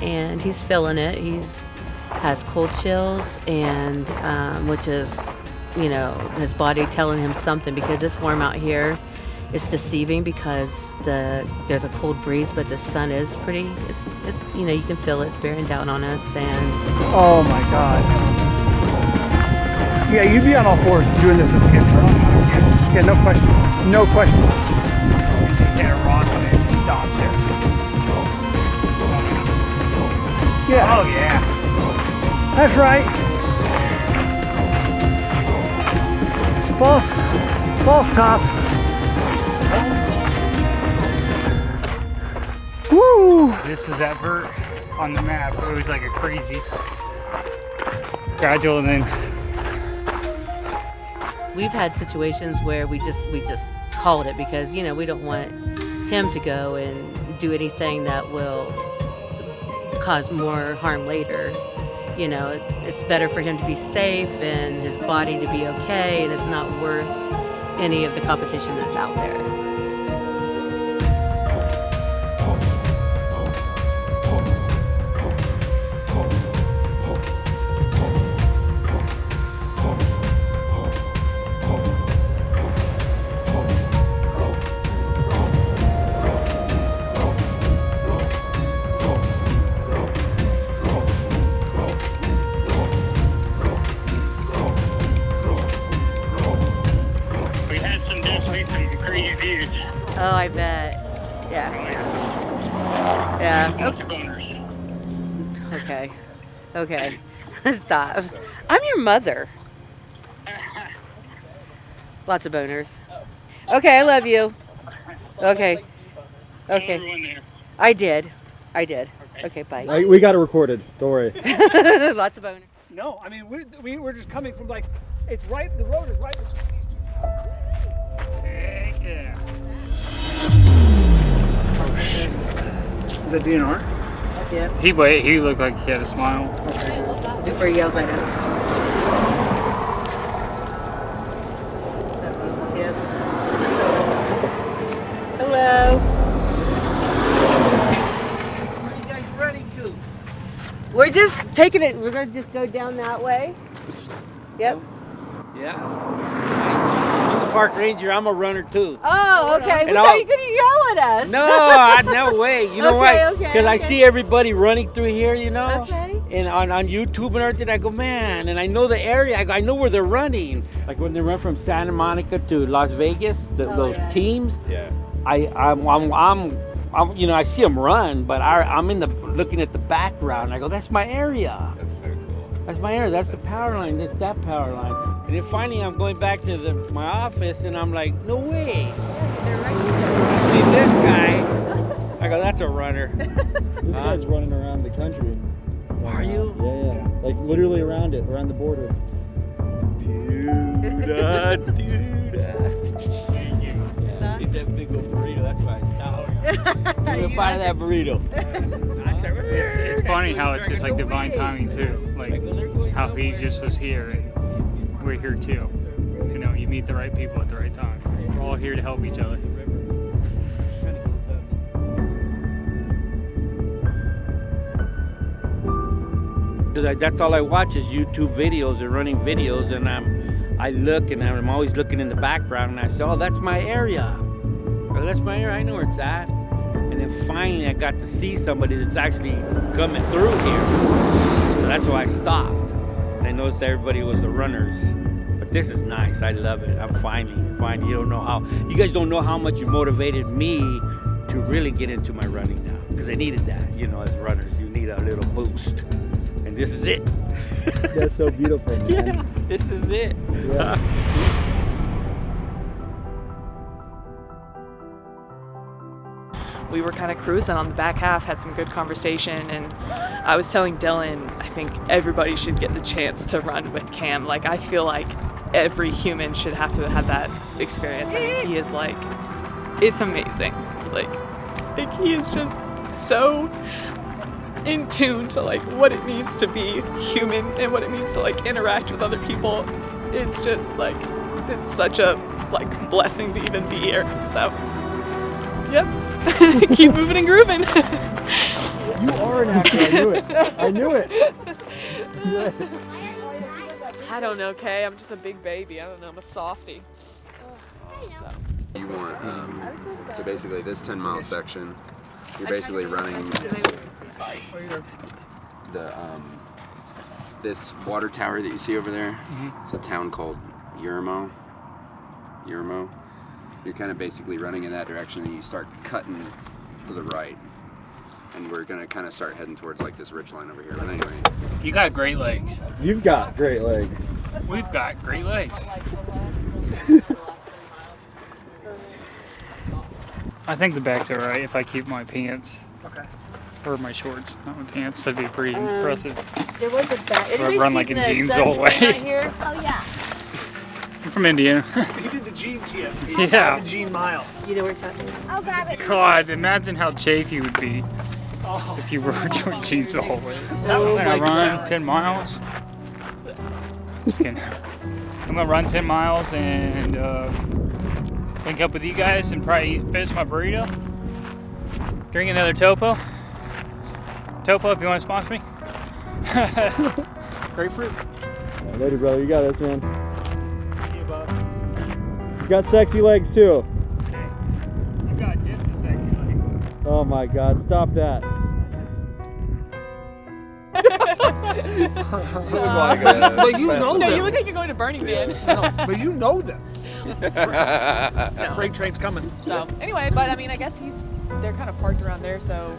And he's feeling it. He's has cold chills, and which is, you know, his body telling him something, because it's warm out here. It's deceiving because there's a cold breeze, but the sun is pretty. It's you know, you can feel it's bearing down on us. And oh my God. Yeah, you'd be on all fours doing this with kids, bro. Yeah, no question. No question. Hit a rock on it and stop there. Yeah. Oh yeah. That's right. False top. Woo! This was that vert on the map. It was like a crazy gradual, and then we've had situations where we just called it, because, you know, we don't want him to go and do anything that will cause more harm later. You know, it's better for him to be safe and his body to be okay, and it's not worth any of the competition that's out there. Oh, I bet. Yeah. Yeah. Lots of boners. Okay. Okay. Stop. I'm your mother. Lots of boners. Okay, I love you. Okay. Okay. I did. Okay, bye. We got it recorded. Don't worry. Lots of boners. No, I mean, we're just coming from, like, it's right, the road is right between these two. Heck yeah. Oh shit. Is that DNR? Yeah. He looked like he had a smile. Before he yells at us. Yep. Hello. Where are you guys running to? We're just taking it. We're going to just go down that way. Yep. Yeah. I'm a park ranger. I'm a runner too. Oh, okay. We And thought you could yell at us. No way. You know why? Okay, Because I see everybody running through here, you know? Okay. And on YouTube and everything, I go, man, and I know the area. I know where they're running. Like when they run from Santa Monica to Las Vegas, those teams. Yeah. I'm you know, I see them run, but I'm looking at the background. I go, that's my area. That's so cool. That's my area. That's the power line. That's that power line. And then finally, I'm going back to my office, and I'm like, no way. I see this guy. I go, that's a runner. This guy's running around the country. Are you? Yeah. Like literally around it, around the border. Dude. Eat that big old burrito. That's why I stopped. I'm gonna buy that burrito. It's funny how it's just like divine timing too. Like how he just was here and we're here too. You know, you meet the right people at the right time. We're all here to help each other. That's all I watch is YouTube videos and running videos, and I look and I'm always looking in the background and I say, oh, that's my area. Oh, that's my area. I know where it's at. And then finally I got to see somebody that's actually coming through here. So that's why I stopped. And I noticed everybody was the runners. But this is nice. I love it. I'm finally. You don't know how. You guys don't know how much you motivated me to really get into my running now. Because I needed that. You know, as runners, you need a little boost. And this is it. That's so beautiful, man. Yeah, this is it. Yeah. We were kind of cruising on the back half, had some good conversation, and I was telling Dylan, I think everybody should get the chance to run with Cam. Like, I feel like every human should have to have that experience. I mean, he is like, it's amazing. Like he is just so in tune to like what it means to be human and what it means to like interact with other people. It's just like, it's such a like blessing to even be here. So, yep. Keep moving and grooving. You are an actor. I knew it. I knew it. I don't know, Kay. I'm just a big baby. I don't know. I'm a softie. So. You want, so basically this 10-mile section, you're basically running the, this water tower that you see over there. It's a town called Yermo. You're kind of basically running in that direction and you start cutting to the right. And we're gonna kind of start heading towards like this ridge line over here. But anyway. You got great legs. You've got great legs. We've got great legs. I think the back's alright if I keep my pants. Okay. Or my shorts, not my pants. That'd be pretty impressive. There was a back. I run like in jeans all the way. Oh yeah. I'm from Indiana. You did the Gene TSP. Yeah. The Gene Mile. You know where it's happening? I'll grab it. God, imagine how chafed you would be if you were wearing jeans the whole way. Oh I'm my gonna run God. 10 miles. Just kidding. I'm gonna run 10 miles and link up with you guys and probably finish my burrito. Drink another Topo. Topo, if you want to sponsor me. Grapefruit. Yeah, later, brother. You got this, man. See you, bud. You got sexy legs too. You got just as sexy legs. Oh my God! Stop that. But you know No, them. you look like you're going to Burning Man. No, but you know them. Freight train's coming. So anyway, but I mean, I guess they're kind of parked around there, so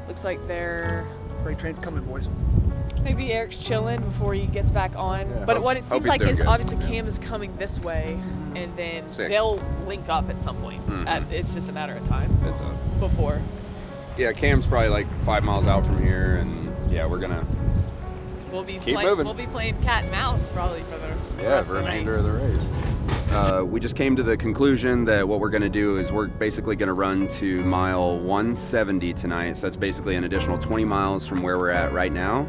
looks like they're Freight train's coming, boys. maybe Eric's chilling before he gets back on. Yeah, But hope- what it hope seems he's like doing is good. obviously Cam is coming this way, and then Sick. they'll link up at some point. It's just a matter of time That's up. before. Yeah, Cam's probably like 5 miles out from here, and yeah, we're gonna We'll be Keep playing. moving. We'll be playing cat and mouse probably for the rest of the night. remainder of the race. We just came to the conclusion that what we're going to do is we're basically going to run to mile 170 tonight. So that's basically an additional 20 miles from where we're at right now.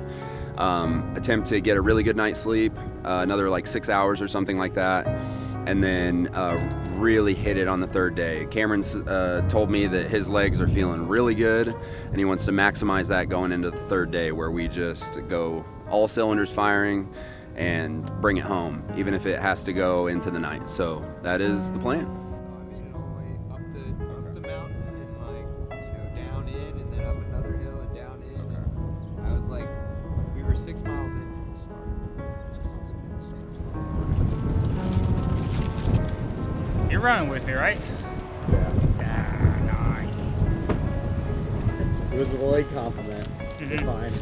Attempt to get a really good night's sleep, another like 6 hours or something like that, and then really hit it on the third day. Cameron's told me that his legs are feeling really good, and he wants to maximize that going into the third day, where we just go all cylinders firing and bring it home, even if it has to go into the night. So that is the plan. I made it all the way up the mountain and like, down in and then up another hill and down in. And I was like, we were 6 miles in from the start. 6 miles in. You're running with me, right? Yeah. Nice. It was a leg compliment. It's fine.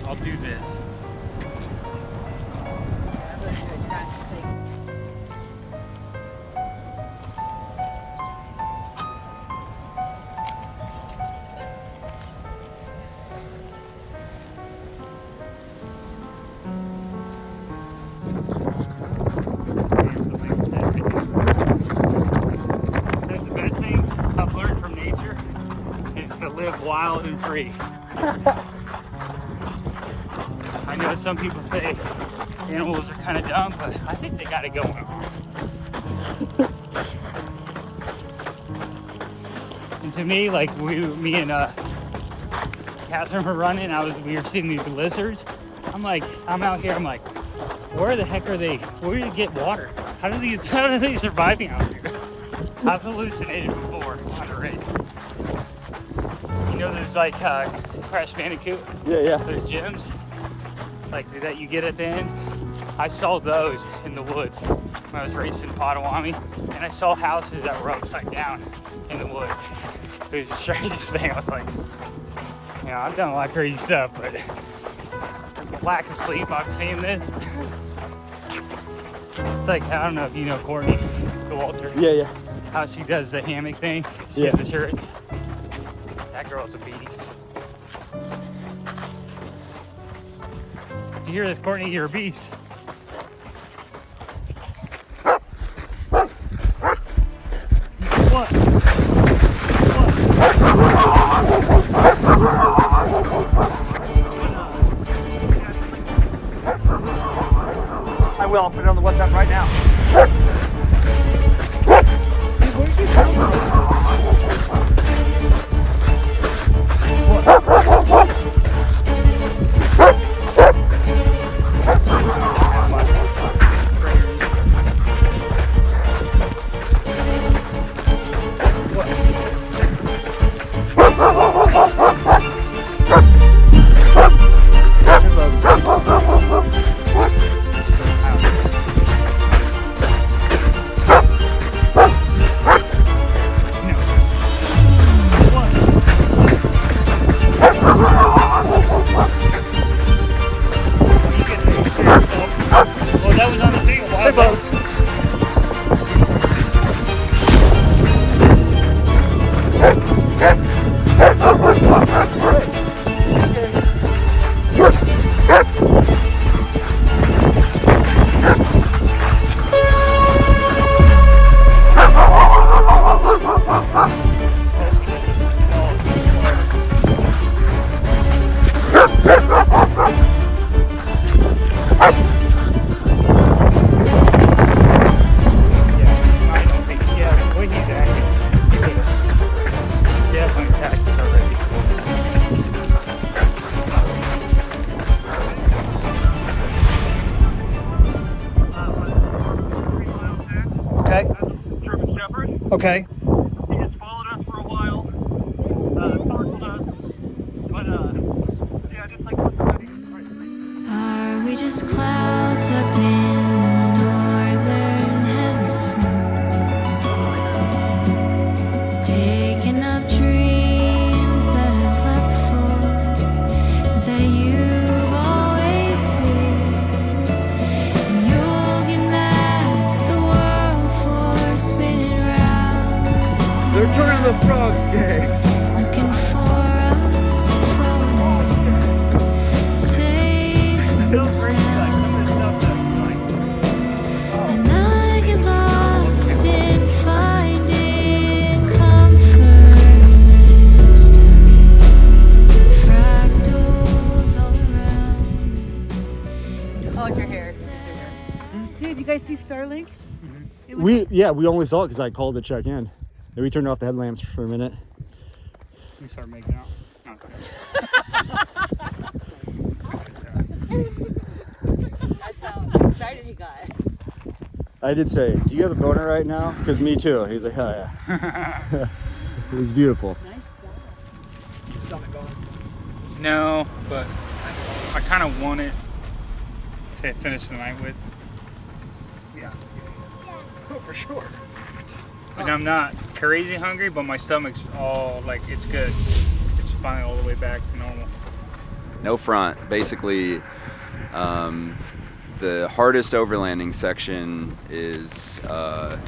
I'll do this. The best thing I've learned from nature is to live live wild and free. I know some people say animals are kind of dumb, but I think they got it going on. And to me, like me and Catherine were running, we were seeing these lizards. I'm out here, I'm like, where the heck are they? Where do you get water? How are they surviving out here? I've hallucinated before on a race. You know, there's like Crash Bandicoot. Yeah. There's gyms like that you get at the end. I saw those in the woods when I was racing Potawatomi, and I saw houses that were upside down in the woods. It was the strangest thing. I was like, you know, I've done a lot of crazy stuff, but lack of sleep, I'm seeing this. It's like, I don't know if you know Courtney Walter. Yeah. How she does the hammock thing. She has the shirt. That girl's a beast. You hear this, Courtney? You're a beast. What? I will. I'll put it on the WhatsApp right now. Okay. He just followed us for a while, circled us, but yeah, just like what's happening. Are we just clouds up in the northern hemisphere, taking up dreams that I've slept for, that you've always feared, and you'll get mad at the world for spinning round. They're turning the frogs gay. Looking for a safe and sound. And I get lost in finding comfort this time. Fractals all around. Oh, it's your hair. Dude, you guys see Starlink? We only saw it because I called to check in. And we turned off the headlamps for a minute. We start making out. That's how excited he got. I did say, do you have a boner right now? Because me too. He's like, hell yeah. It was beautiful. No, but I kind of want it to finish the night with. Yeah. Oh, for sure. And I'm not crazy hungry, but my stomach's all like, it's good. It's finally all the way back to normal. No front. Basically, the hardest overlanding section is that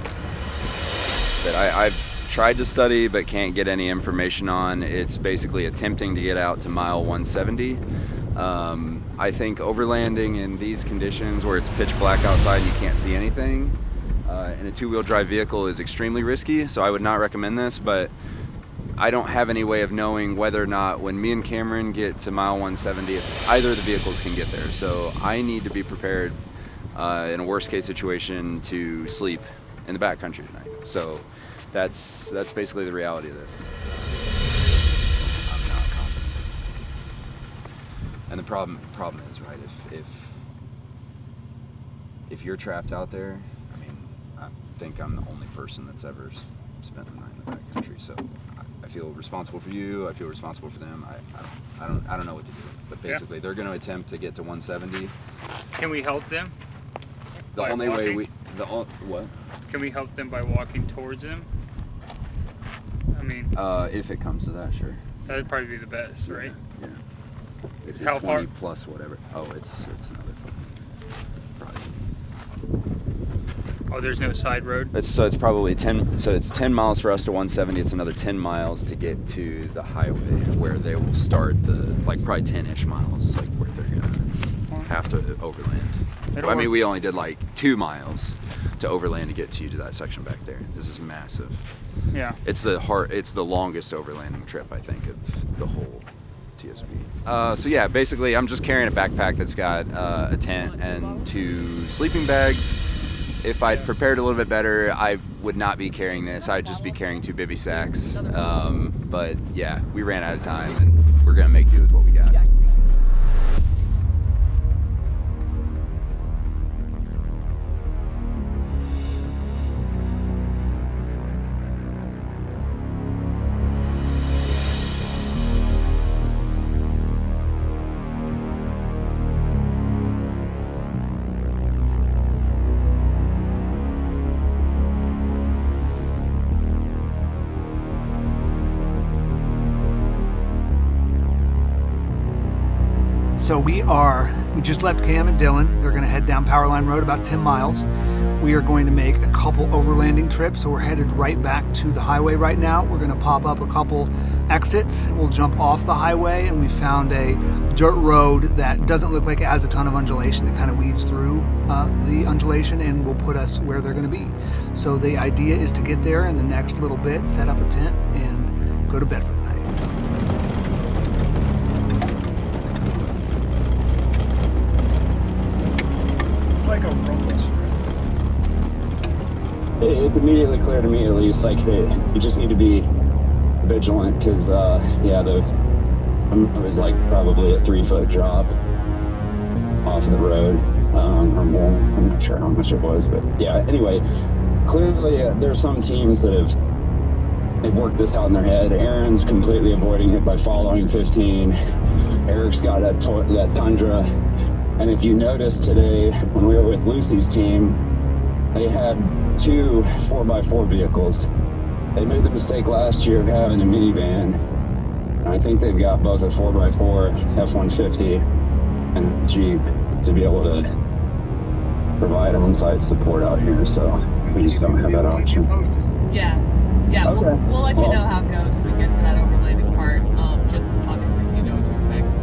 I've tried to study but can't get any information on. It's basically attempting to get out to mile 170. I think overlanding in these conditions where it's pitch black outside and you can't see anything in a two-wheel drive vehicle is extremely risky, so I would not recommend this, but I don't have any way of knowing whether or not when me and Cameron get to mile 170, if either of the vehicles can get there. So I need to be prepared in a worst case situation to sleep in the backcountry tonight. So that's basically the reality of this. I'm not confident. And the problem is, right, if you're trapped out there, I mean, I think I'm the only person that's ever spent the night in the backcountry. So I feel responsible for you. I feel responsible for them. I don't know what to do. But basically, they're going to attempt to get to 170. Can we help them? The By only walking? way what? Can we help them by walking towards them? I mean, if it comes to that, sure. that'd probably be the best, right? Yeah. It's How 20 far? plus whatever. Oh, it's another probably. Oh, there's no side road? So it's probably 10. So it's 10 miles for us to 170. It's another 10 miles to get to the highway, where they will start the probably 10-ish miles, where they're gonna have to overland. I mean, we only did 2 miles to overland to get to that section back there. This is massive. Yeah. It's the longest overlanding trip, I think, of the whole TSP. So yeah, basically, I'm just carrying a backpack that's got a tent and 2 sleeping bags. If I'd prepared a little bit better, I would not be carrying this. I'd just be carrying 2 bivy sacks. But yeah, we ran out of time, and we're gonna make do with what we got. So we just left Cam and Dylan. They're gonna head down Powerline Road about 10 miles. We are going to make a couple overlanding trips, so we're headed right back to the highway right now. We're gonna pop up a couple exits. We'll jump off the highway, and we found a dirt road that doesn't look like it has a ton of undulation, that kind of weaves through the undulation and will put us where they're gonna be. So the idea is to get there in the next little bit, set up a tent, and go to bed for the night. Like a rumble strip. It's immediately clear to me, at least, that you just need to be vigilant, because it was probably a 3-foot drop off of the road, or more. I'm not sure how much it was, but yeah. Anyway, clearly there's some teams that they've worked this out in their head. Aaron's completely avoiding it by following 15. Eric's got that Tundra. And if you notice today, when we were with Lucy's team, they had 2 4x4 vehicles. They made the mistake last year of having a minivan. And I think they've got both a 4x4, F-150, and a Jeep to be able to provide on-site support out here. So we just don't have that option. Yeah. Okay. We'll let you know how it goes when we get to that overlanding part. Just obviously so you know what to expect.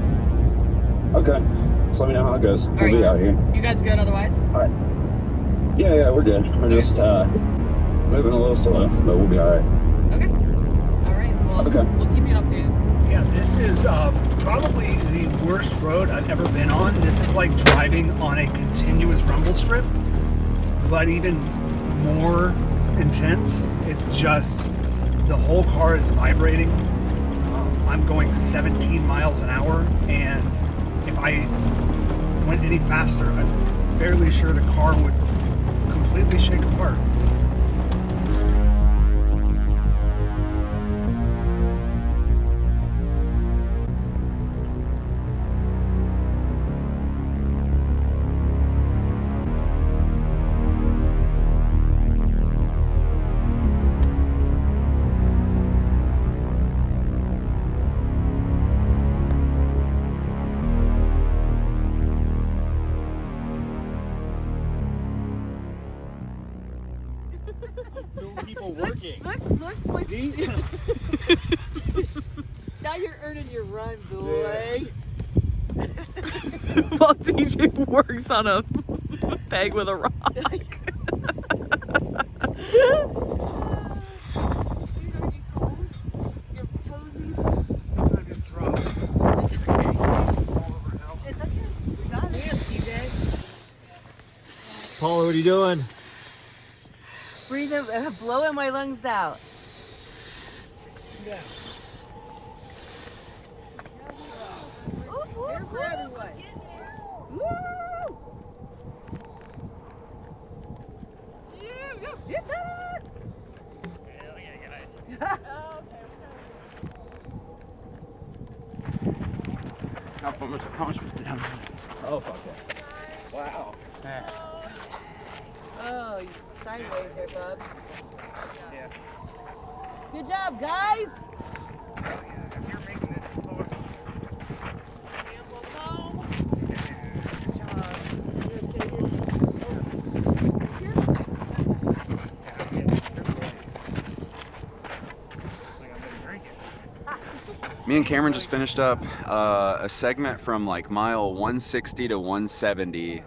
Okay. Just let me know how it goes. We'll be out here. You guys good otherwise? All right. Yeah, we're good. We're just moving a little slow, but we'll be all right. Okay. All right. Well, we'll keep you updated. Yeah, this is probably the worst road I've ever been on. This is like driving on a continuous rumble strip, but even more intense. It's just the whole car is vibrating. I'm going 17 miles an hour, and if I went any faster, I'm fairly sure the car would completely shake apart. People working. Look. Now you're earning your run, boy. While DJ works on a peg with a rock. what are you doing? Breathing, blowing my lungs out. Yeah. Here for everyone. How much was it down? Oh, fuck yeah. Wow. Oh, you sideways there, bub. Yeah. Good job, guys. Me and Cameron just finished up a segment from like mile 160 to 170.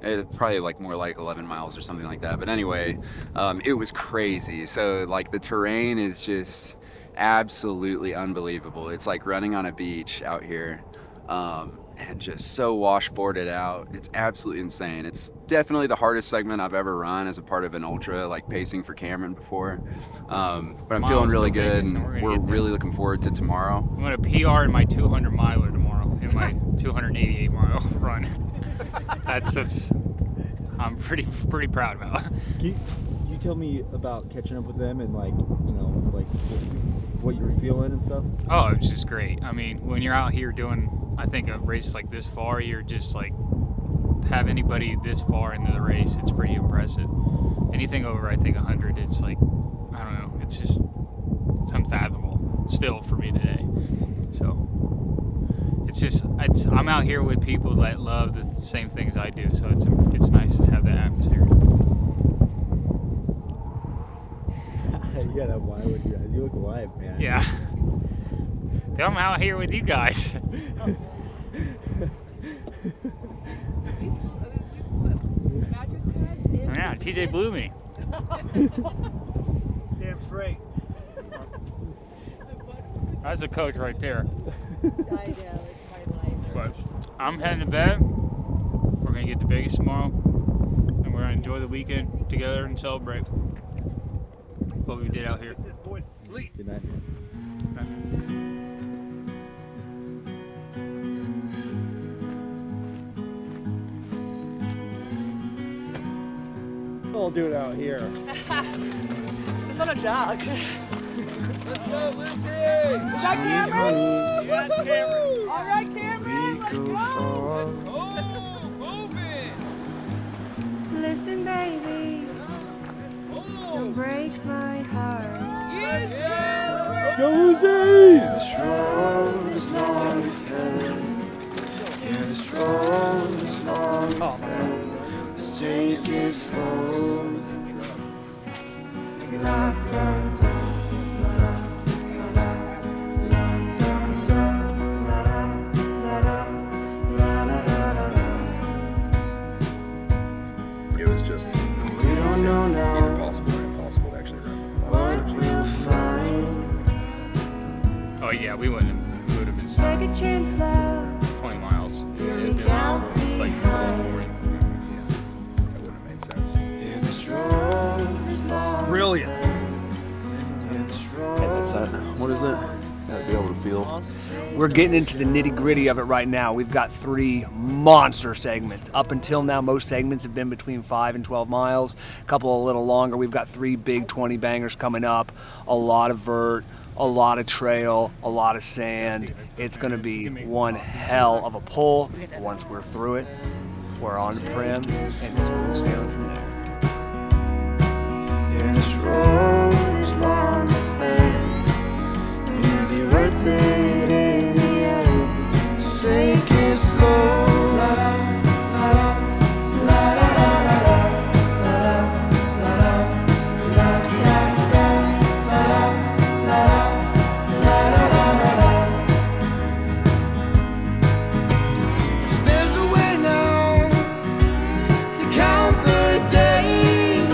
It's probably like more like 11 miles or something like that. But anyway, it was crazy. So like the terrain is just absolutely unbelievable. It's like running on a beach out here. And just so washboarded out. It's absolutely insane. It's definitely the hardest segment I've ever run as a part of an ultra, like pacing for Cameron before. But I'm feeling really good, and we're really looking forward to tomorrow. I'm gonna PR in my 200 miler tomorrow, in my 288 mile run. That's just, I'm pretty proud about. Can you tell me about catching up with them and like, you know, like what you were feeling and stuff? Oh, it was just great. I mean, when you're out here doing, I think, a race like this far, you're just like, have anybody this far into the race, it's pretty impressive. Anything over, I think, 100, it's like, I don't know, it's just, it's unfathomable still for me today. So, it's just, I'm out here with people that love the same things I do, so it's nice to have that atmosphere. You gotta have wine with you guys. You look alive, man. Yeah. I'm out here with you guys. Yeah, TJ blew me. Damn straight. That's a coach right there. I know, it's my life. But I'm heading to bed. We're gonna get to Vegas tomorrow, and we're gonna enjoy the weekend together and celebrate what we did out here. This boy's sleep. Good night. I'll do it out here. Just on a jog. Let's go, Lucy! Is that Cameron? Yes, Cameron. All right, Cameron, let's go. Listen, baby, don't break my heart. Let's go! Let's go, Lucy! This road is long ahead. Yeah, this road is long ahead. Let's take it slow. La, la, la. It was just impossible to actually run. Oh yeah, we would have been stuck. Take a chance, love. 20 miles. It'd been like boring. That wouldn't have made sense. Brilliance. What is it? Gotta be able to feel. We're getting into the nitty gritty of it right now. We've got 3 monster segments. Up until now, most segments have been between 5 and 12 miles. A couple a little longer. We've got 3 big 20 bangers coming up. A lot of vert, a lot of trail, a lot of sand. It's gonna be one hell of a pull. Once we're through it, we're on the prim and smooth sailing from there. Yeah, this road is long ahead. It'll be worth it in the end. So take it slow. La la la la la la la la la la la la. If there's a way now to count the days,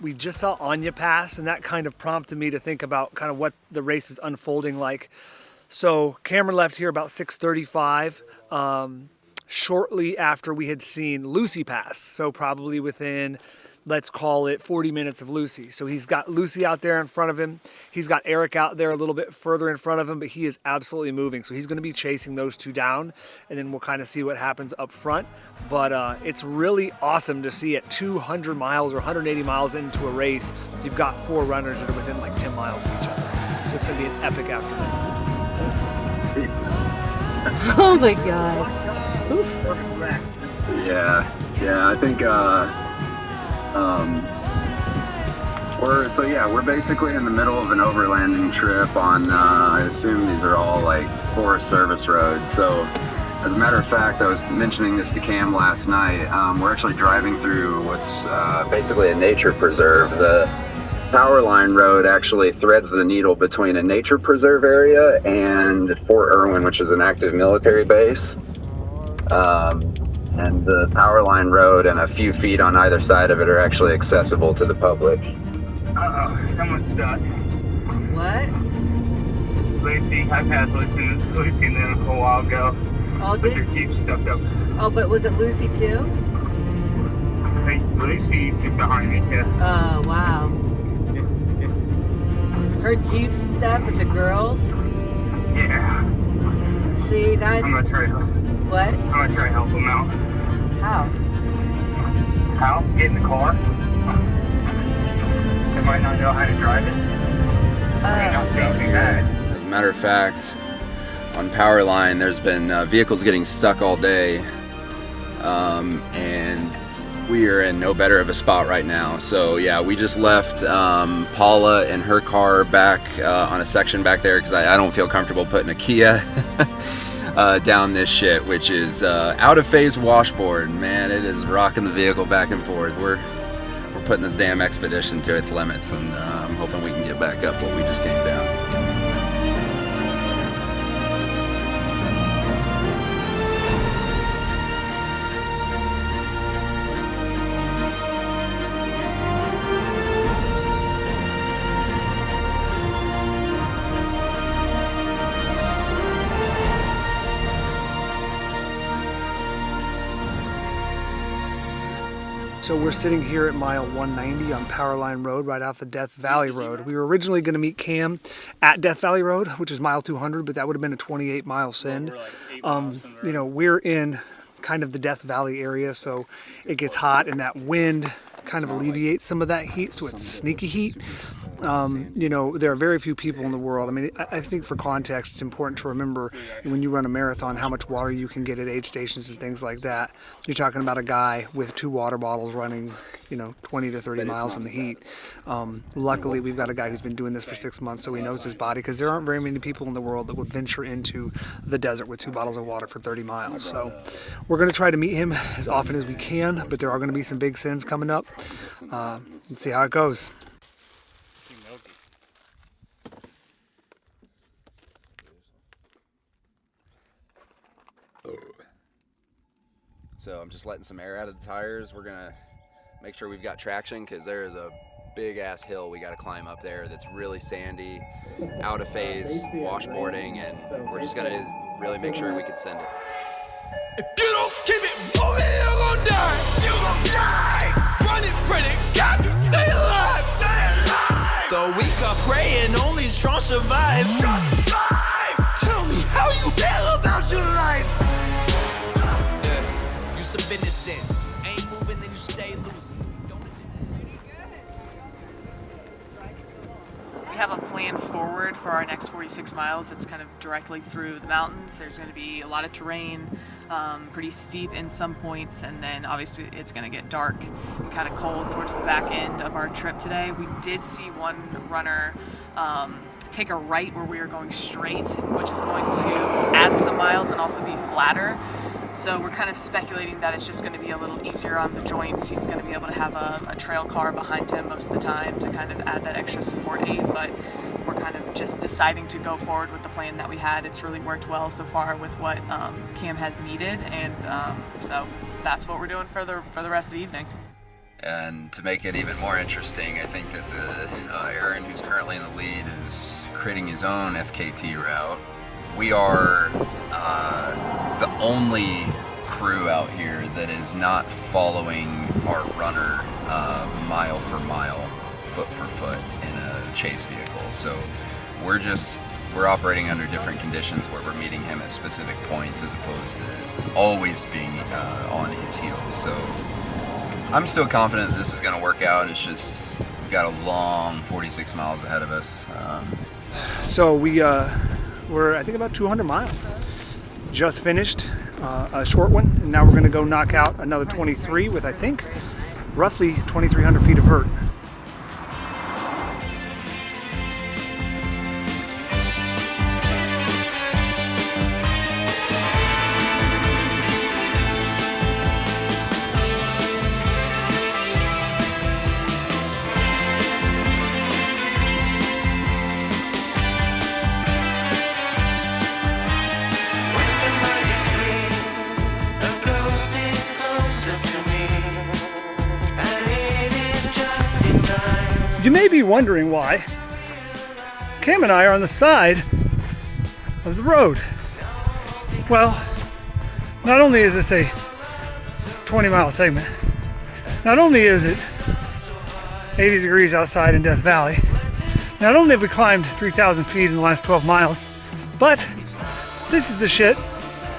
we just saw Anya pass, and that kind of prompted me to think about kind of what the race is unfolding like. So Cameron left here about 6:35, shortly after we had seen Lucy pass. So probably within, let's call it 40 minutes of Lucy. So he's got Lucy out there in front of him. He's got Eric out there a little bit further in front of him, but he is absolutely moving. So he's going to be chasing those two down, and then we'll kind of see what happens up front. But it's really awesome to see at 200 miles or 180 miles into a race, you've got 4 runners that are within like 10 miles of each other. So it's going to be an epic afternoon. Oh my god. Yeah, I think we're basically in the middle of an overlanding trip on I assume these are all like Forest Service roads. So as a matter of fact, I was mentioning this to Cam last night. We're actually driving through what's basically a nature preserve. The Power Line Road actually threads the needle between a nature preserve area and Fort Irwin, which is an active military base. And the Power Line Road and a few feet on either side of it are actually accessible to the public. Uh-oh, someone's stuck. What? Lucy, I passed Lucy and them a while ago. Oh, But their Jeep's stuck up. Oh, but was it Lucy too? I think Lucy's behind me, yeah. Oh, wow. Her Jeep's stuck with the girls? Yeah. See, that's... I'm gonna try to help. What? I'm gonna try to help them out. How? How? Get in the car. They might not know how to drive it. May not see anything bad. As a matter of fact, on Power Line, there's been vehicles getting stuck all day, and we are in no better of a spot right now. So yeah, we just left Paula and her car back on a section back there because I don't feel comfortable putting a Kia down this shit, which is out of phase washboard. Man, it is rocking the vehicle back and forth. We're putting this damn expedition to its limits, and I'm hoping we can get back up what we just came down. So we're sitting here at mile 190 on Power Line Road, right off the Death Valley Road. We were originally going to meet Cam at Death Valley Road, which is mile 200, but that would have been a 28-mile send. You know, we're in kind of the Death Valley area, so it gets hot, and that wind kind of alleviates some of that heat, so it's sneaky heat. You know, there are very few people in the world. I mean, I think for context, it's important to remember when you run a marathon how much water you can get at aid stations and things like that. You're talking about a guy with 2 water bottles running, you know, 20 to 30 miles in the heat. Luckily, we've got a guy who's been doing this for 6 months, so he knows his body, because there aren't very many people in the world that would venture into the desert with 2 bottles of water for 30 miles. So we're going to try to meet him as often as we can, but there are going to be some big sends coming up. Let's see how it goes. So I'm just letting some air out of the tires. We're gonna make sure we've got traction, because there is a big ass hill we got to climb up there that's really sandy, out of phase washboarding, and we're just gonna really make sure we can send it. If you don't keep it moving, you're gonna die. You're gonna die. Running, running, got to stay alive. Stay alive. The weak are praying, only strong survive. Strong survive. Tell me how you feel about your life. You some business sense. Ain't moving, then you stay losing. We have a plan forward for our next 46 miles. It's kind of directly through the mountains. There's going to be a lot of terrain, pretty steep in some points, and then obviously it's going to get dark and kind of cold towards the back end of our trip today. We did see one runner take a right where we are going straight, which is going to add some miles and also be flatter. So we're kind of speculating that it's just going to be a little easier on the joints. He's going to be able to have a trail car behind him most of the time to kind of add that extra support aid, but we're kind of just deciding to go forward with the plan that we had. It's really worked well so far with what Cam has needed, and so that's what we're doing for the rest of the evening. And to make it even more interesting, I think that Aaron, who's currently in the lead, is creating his own FKT route. We are the only crew out here that is not following our runner mile for mile, foot for foot in a chase vehicle. So we're operating under different conditions where we're meeting him at specific points as opposed to always being on his heels. So I'm still confident that this is going to work out. It's just we've got a long 46 miles ahead of us. So we're I think about 200 miles. Just finished a short one, and now we're going to go knock out another 23 with I think roughly 2,300 feet of vert. You may be wondering why Cam and I are on the side of the road. Well, not only is this a 20-mile segment, not only is it 80 degrees outside in Death Valley, not only have we climbed 3,000 feet in the last 12 miles, but this is the shit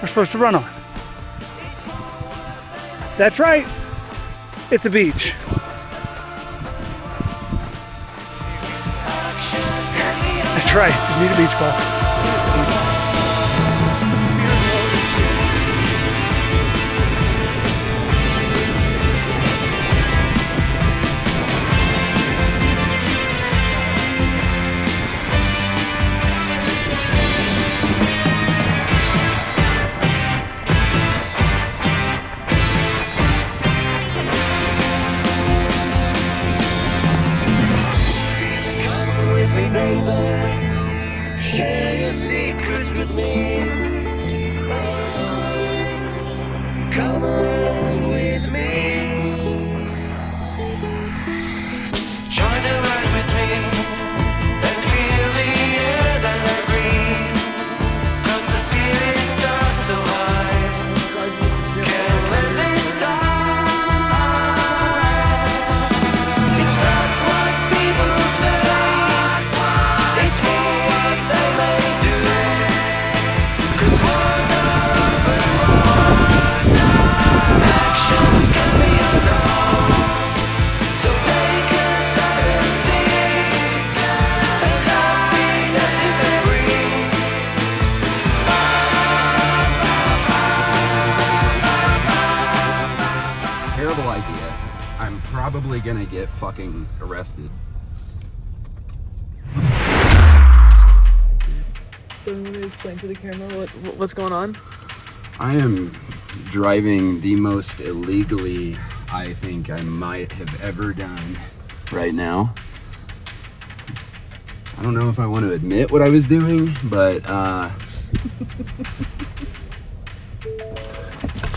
we're supposed to run on. That's right, it's a beach. That's right, just need a beach ball. Share your secrets with me. Come along with me. Join the ride with me and feel the air that I breathe. 'Cause the spirits are so high. Can't let this die. It's not what people say. It's more what they may do. 'Cause words are often words. Actions can be unknown. So take a silent seat as happiness you may breathe. Terrible idea. I'm probably gonna get fucking arrested. Do you want to explain to the camera what's going on? I am driving the most illegally I think I might have ever done right now. I don't know if I want to admit what I was doing, but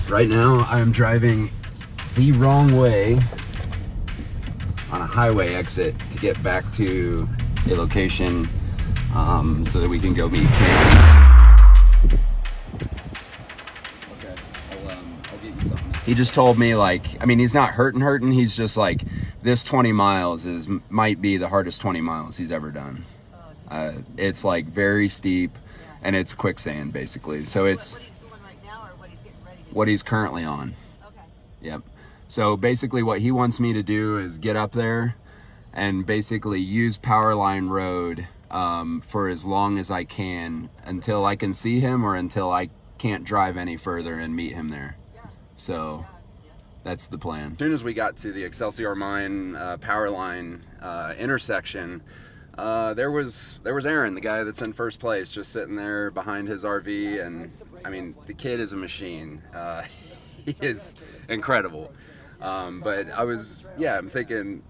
right now I'm driving the wrong way on a highway exit to get back to a location so that we can go meet Cam. Okay, I'll get you something. He just told me, like, I mean, he's not hurting. He's just like, this 20 miles might be the hardest 20 miles he's ever done. It's like very steep, and it's quicksand basically. So it's what he's currently on. Okay. Yep. So basically, what he wants me to do is get up there and basically use Powerline Road for as long as I can until I can see him or until I can't drive any further and meet him there. So that's the plan. As soon as we got to the Excelsior Mine Powerline intersection, there was Aaron, the guy that's in first place, just sitting there behind his RV, and I mean, the kid is a machine. He is incredible. But I'm thinking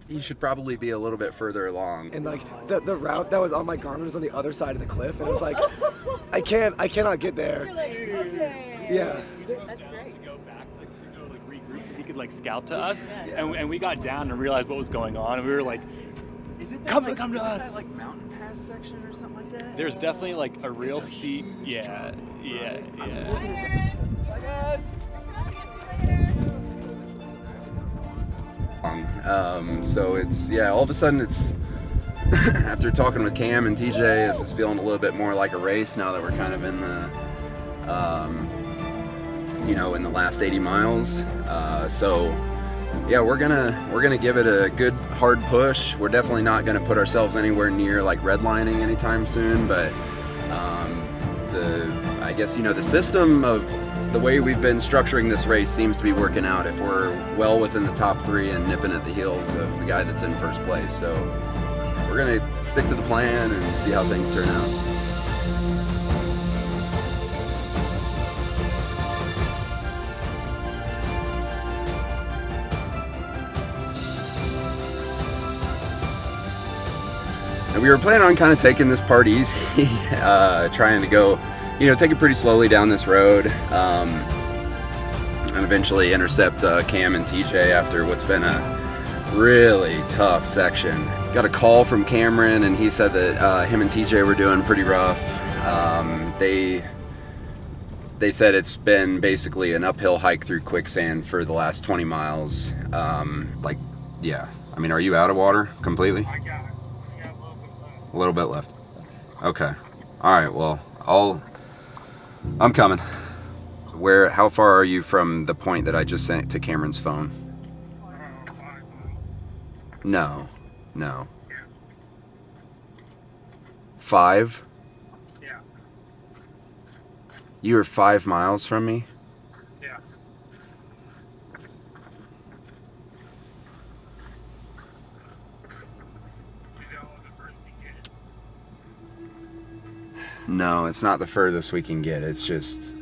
he should probably be a little bit further along. And like the route that was on my Garmin was on the other side of the cliff, and it was like, I cannot get there. You're like, okay. Yeah. That's great. like scout to us, and we got down and realized what was going on, and we were like, come to us. That, like, mountain pass section or something like that? There's definitely like a real steep, yeah. So it's, all of a sudden it's, after talking with Cam and TJ, this is feeling a little bit more like a race now that we're kind of in the, in the last 80 miles. We're gonna give it a good hard push. We're definitely not gonna put ourselves anywhere near like redlining anytime soon, but I guess the system of the way we've been structuring this race seems to be working out if we're well within the top 3 and nipping at the heels of the guy that's in first place. So we're gonna stick to the plan and see how things turn out. And we were planning on kind of taking this part easy, trying to go, take it pretty slowly down this road, and eventually intercept Cam and TJ after what's been a really tough section. Got a call from Cameron, and he said that him and TJ were doing pretty rough. They said it's been basically an uphill hike through quicksand for the last 20 miles. I mean, are you out of water completely? I got it. A little bit left. Okay. All right. Well, I'm coming. How far are you from the point that I just sent to Cameron's phone? No. 5? Yeah. You were 5 miles from me? Yeah. No, it's not the furthest we can get. It's just,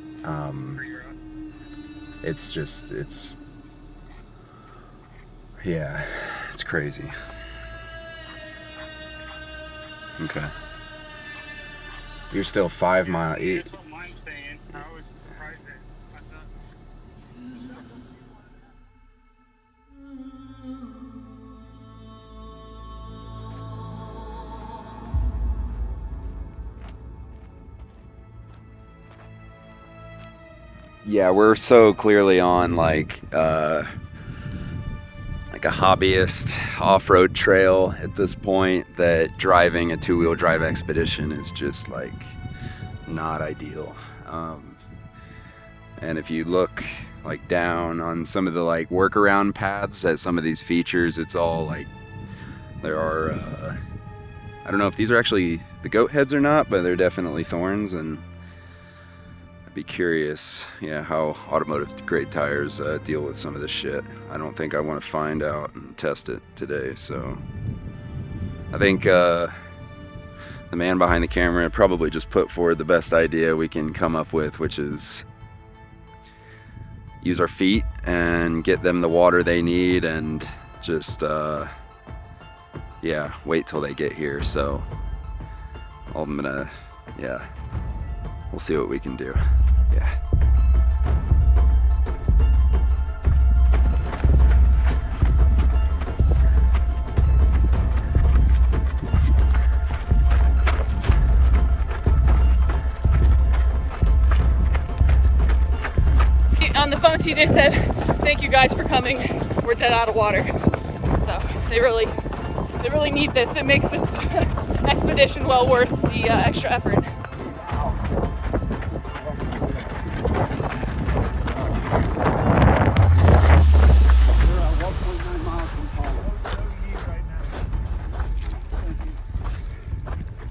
it's crazy. Okay. You're still 5 miles. That's what mine's saying. I was surprised that I thought. Yeah, we're so clearly on like a hobbyist off-road trail at this point that driving a two-wheel drive expedition is just like not ideal. And if you look like down on some of the like workaround paths at some of these features, it's all like there are I don't know if these are actually the goat heads or not, but they're definitely thorns, and I'd be curious, how automotive grade tires deal with some of this shit. I don't think I want to find out and test it today, so I think the man behind the camera probably just put forward the best idea we can come up with, which is use our feet and get them the water they need, and just wait till they get here. So I'm gonna we'll see what we can do. On the phone, TJ said, "Thank you guys for coming. We're dead out of water." So they really need this. It makes this expedition well worth the extra effort.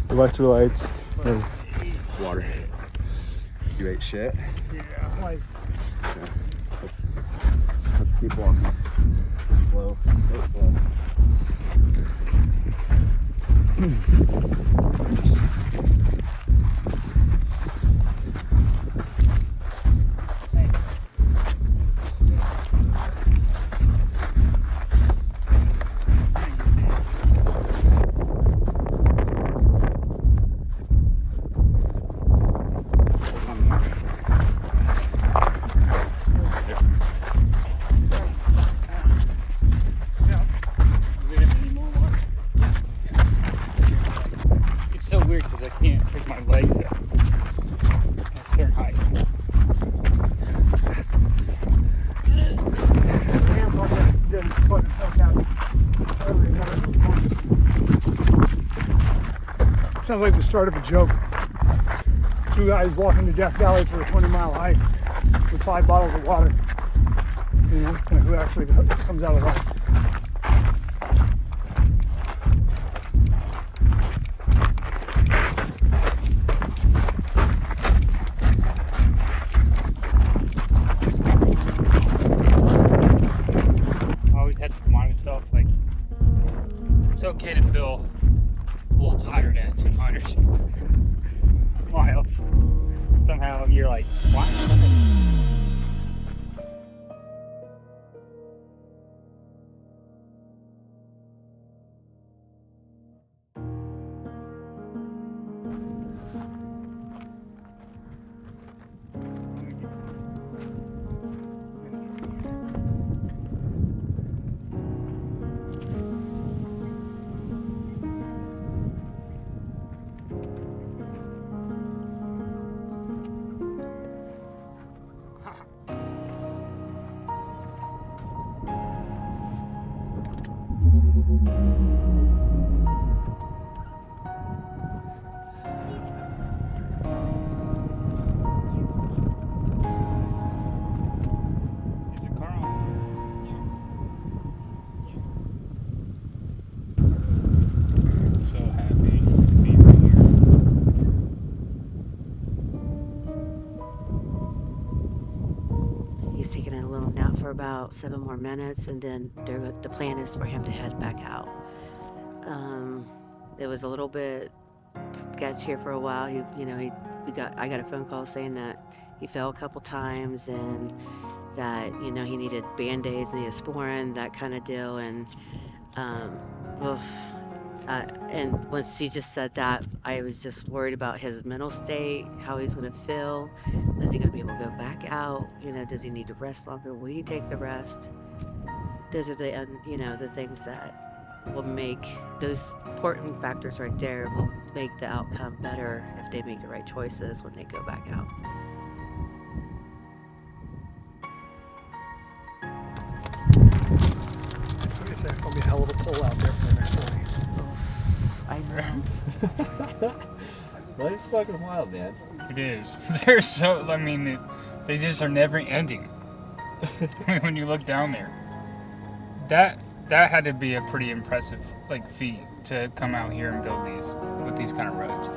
Electrolytes and water. You ate shit? Yeah, twice. Okay. Let's keep walking. Slow. legs up at a certain height. Sounds like the start of a joke. 2 guys walking to Death Valley for a 20-mile hike with 5 bottles of water. You know, and who actually comes out alive. I always have to remind myself, like, it's okay to feel a little tired at 200 miles. Somehow you're like, what? He's taking a little nap for about 7 more minutes, and then the plan is for him to head back out. It was a little bit sketchy here for a while. I got a phone call saying that he fell a couple times and that he needed Band-Aids, needed Sporin, that kind of deal. And and once she just said that, I was just worried about his mental state, how he's going to feel. Is he going to be able to go back out? Does he need to rest longer? Will he take the rest? Those are the things that will make those important factors right there will make the outcome better if they make the right choices when they go back out. It's going to be a hell of a pull out there for the next 20. I know. That is fucking wild, man. It is. They're so, they just are never ending. When you look down there. That had to be a pretty impressive feat to come out here and build these with these kind of roads.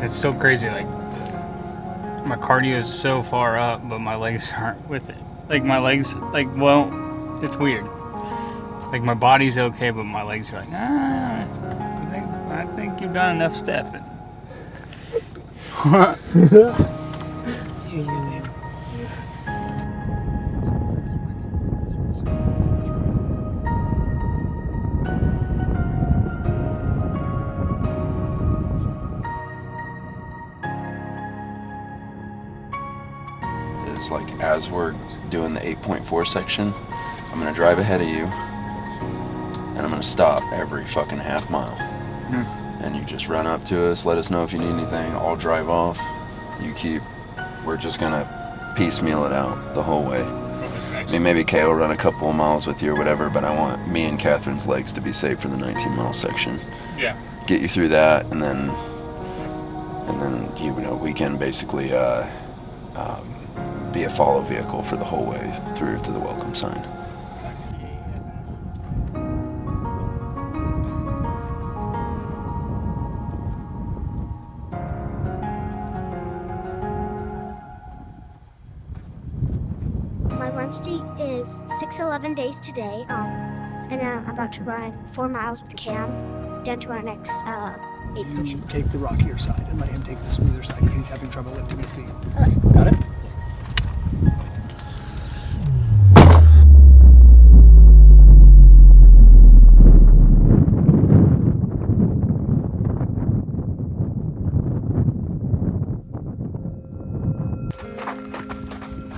It's so crazy, my cardio is so far up, but my legs aren't with it. My legs, it's weird. My body's okay, but my legs are I think you've done enough stepping. It's as we're doing the 8.4 section, I'm gonna drive ahead of you and I'm gonna stop every fucking half mile. And you just run up to us, let us know if you need anything. I'll drive off. We're just gonna piecemeal it out the whole way. I mean, maybe Kay will run a couple of miles with you or whatever, but I want me and Catherine's legs to be safe for the 19-mile section. Yeah. Get you through that, and then we can basically be a follow vehicle for the whole way through to the welcome sign. My run streak is 6:11 days today, and then I'm about to run 4 miles with Cam down to our next aid station. Take the rockier side and let him take the smoother side because he's having trouble lifting his feet. Okay. Got it?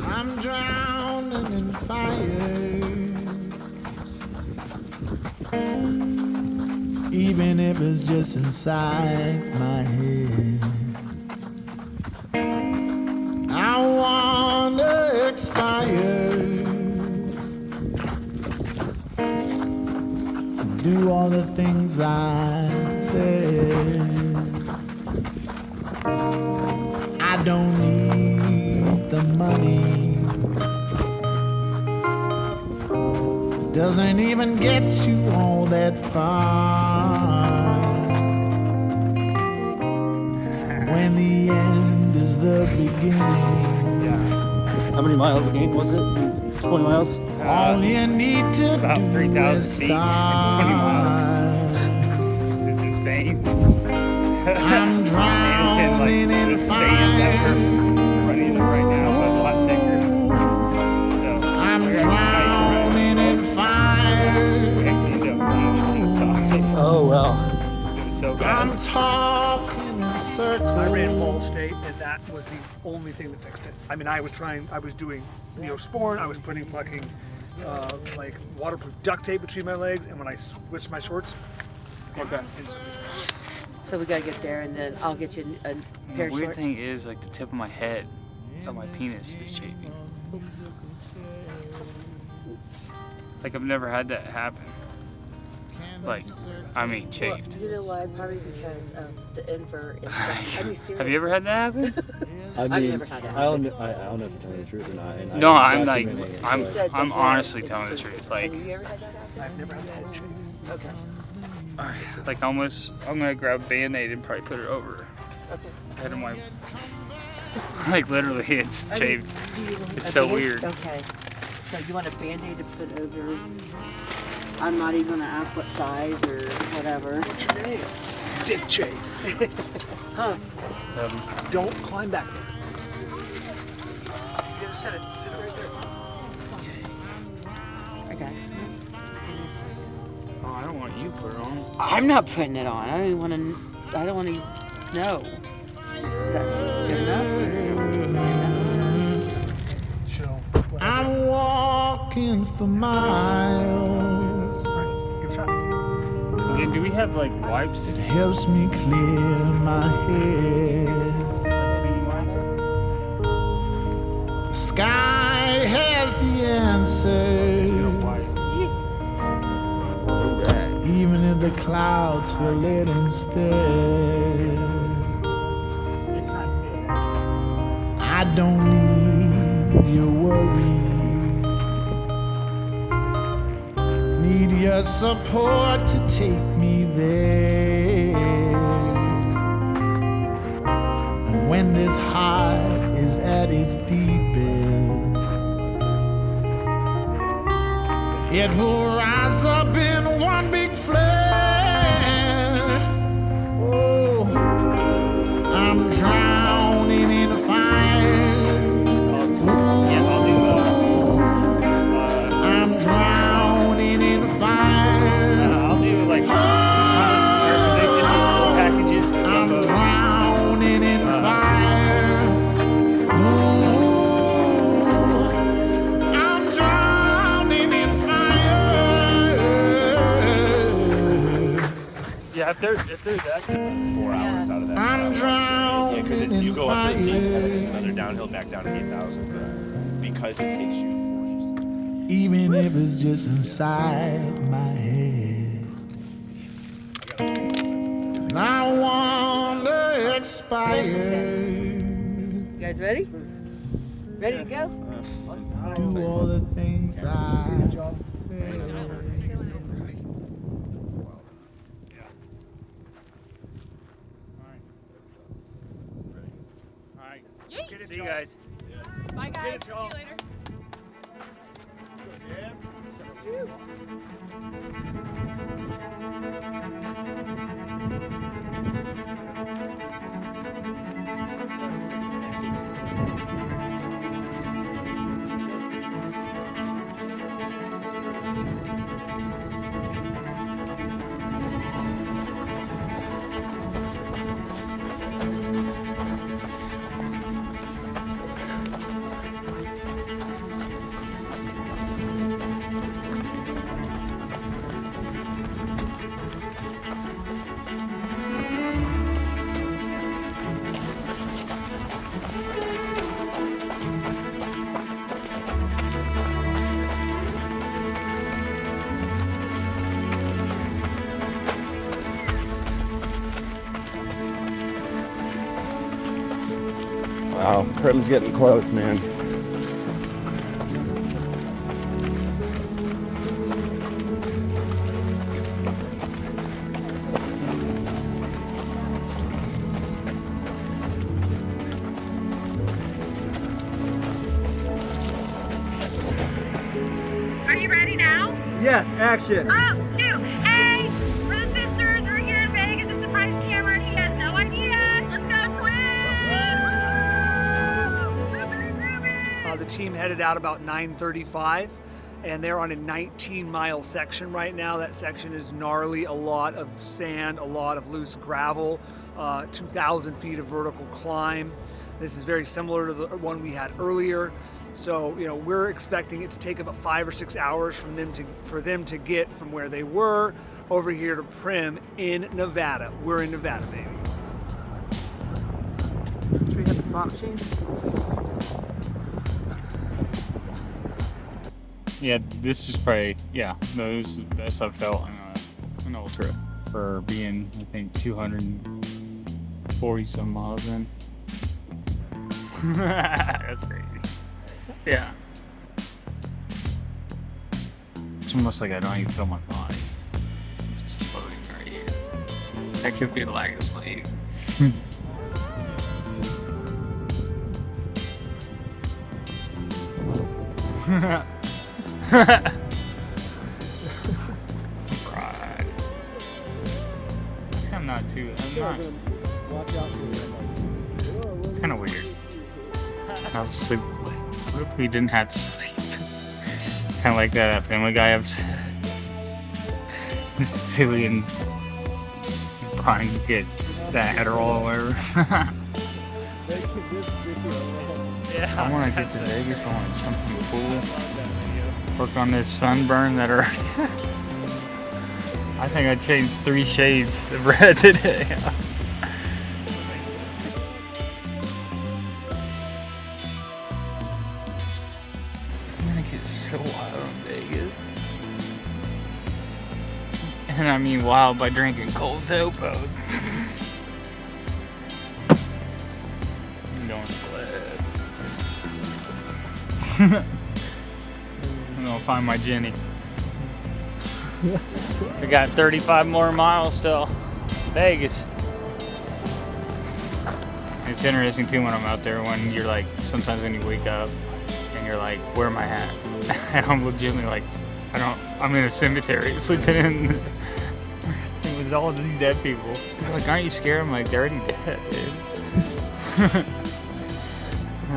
I'm drowning in fire. even if it's just inside my head. I wanna expire, do all the things I said. I don't need the money, doesn't even get you all that far. When the end is the beginning. How many miles again was it? 20 miles? All you need to about do 3,000 is feet and 20 miles. It's insane. I'm drowning in sand that we're running into right now, but a lot thicker. So, I'm drowning in fire. we actually ended up running inside. Oh, well. It was so bad. I'm talking in circles. I ran Ball State, and that was the only thing that fixed it. I mean, I was doing Neosporin, I was putting fucking like waterproof duct tape between my legs, and when I switched my shorts, instantly. So we gotta get there, and then I'll get you a And pair the of weird shorts. thing is, like, the tip of my head, of my penis is chafing. Like, I've never had that happen. Like, I mean, chafed. Well, you know why? Probably because of the invert. I mean, seriously. Have you ever had that happen? I've never had that. I don't know if you're telling the truth or not. And No, I'm like, documenting it, so- I'm honestly telling the truth. Like, Have you ever had that happen? I've never had that. Okay. like almost, I'm gonna grab a Band-Aid and probably put it over Okay. head of my, like literally, it's I mean, shaved. do you- It's a so band- weird. Okay. So you want a Band-Aid to put over? I'm not even gonna ask what size or whatever. What's your name? Dick Chafe. Huh? Don't climb back there. You gotta set it right there. Okay. Oh, I don't want you to put it on. I'm not putting it on. I don't even want to. I don't want to know. Is that good enough? I'm walking for miles. Okay, do we have like wipes? It helps me clear my head. The sky has the answer. Even if the clouds fill it instead. I don't need your worries. Need your support to take me there. And when this heart is at its deepest, it will rise up in one big flare. Oh, I'm drowning in a fire. I'm drowning in a fire. I'll do like packages. I'm drowning in a fire. Ooh, I'm drowning in fire. Yeah, if there's that. 4 hours out of that. I'm drowning because in you go up to the peak, and then fire. there's another downhill back down to 8,000. But because it takes you 4 years. Even if it's just inside my head. And I wanna expire. You guys ready? Ready to go? Do all the things I said. Alright. See you guys. Bye, guys. See you later. Wow, Prim's getting close, man. Are you ready now? Yes, action. Oh, shoot. Hey, we're the sisters. We're here in Vegas to surprise Cameron. He has no idea. Let's go, twins! The team headed out about 9:35, and they're on a 19-mile section right now. That section is gnarly, a lot of sand, a lot of loose gravel, 2,000 feet of vertical climb. This is very similar to the one we had earlier. So, you know, we're expecting it to take about 5 or 6 hours for them to get from where they were over here to Prim in Nevada. We're in Nevada, baby. Should we hit the slot machine? Yeah, this is probably, no, this is the best I've felt in an ultra for being, I think, 240 some miles in. That's crazy. Yeah. It's almost like I don't even feel my body. I'm just floating right here. That could be a lack of sleep. Right. I'm not too. Watch out to It's kind of weird. I was asleep. What if we didn't have to sleep? Kind of like that Family Guy episode. Stewie and Brian get that Adderall or whatever. Yeah. I want to get to Vegas. I want to jump in the pool. Work on this sunburn that are. I think I changed 3 shades of red today. I'm gonna get so wild in Vegas. And I mean wild by drinking cold topos. I'm going split. I'm gonna find my Jenny. We got 35 more miles still. Vegas. It's interesting too when I'm out there when you're like, sometimes when you wake up and you're like, where am I at? And I'm legitimately like, I'm in a cemetery sleeping in with all of these dead people. They're like, aren't you scared? I'm like, they're already dead, dude. I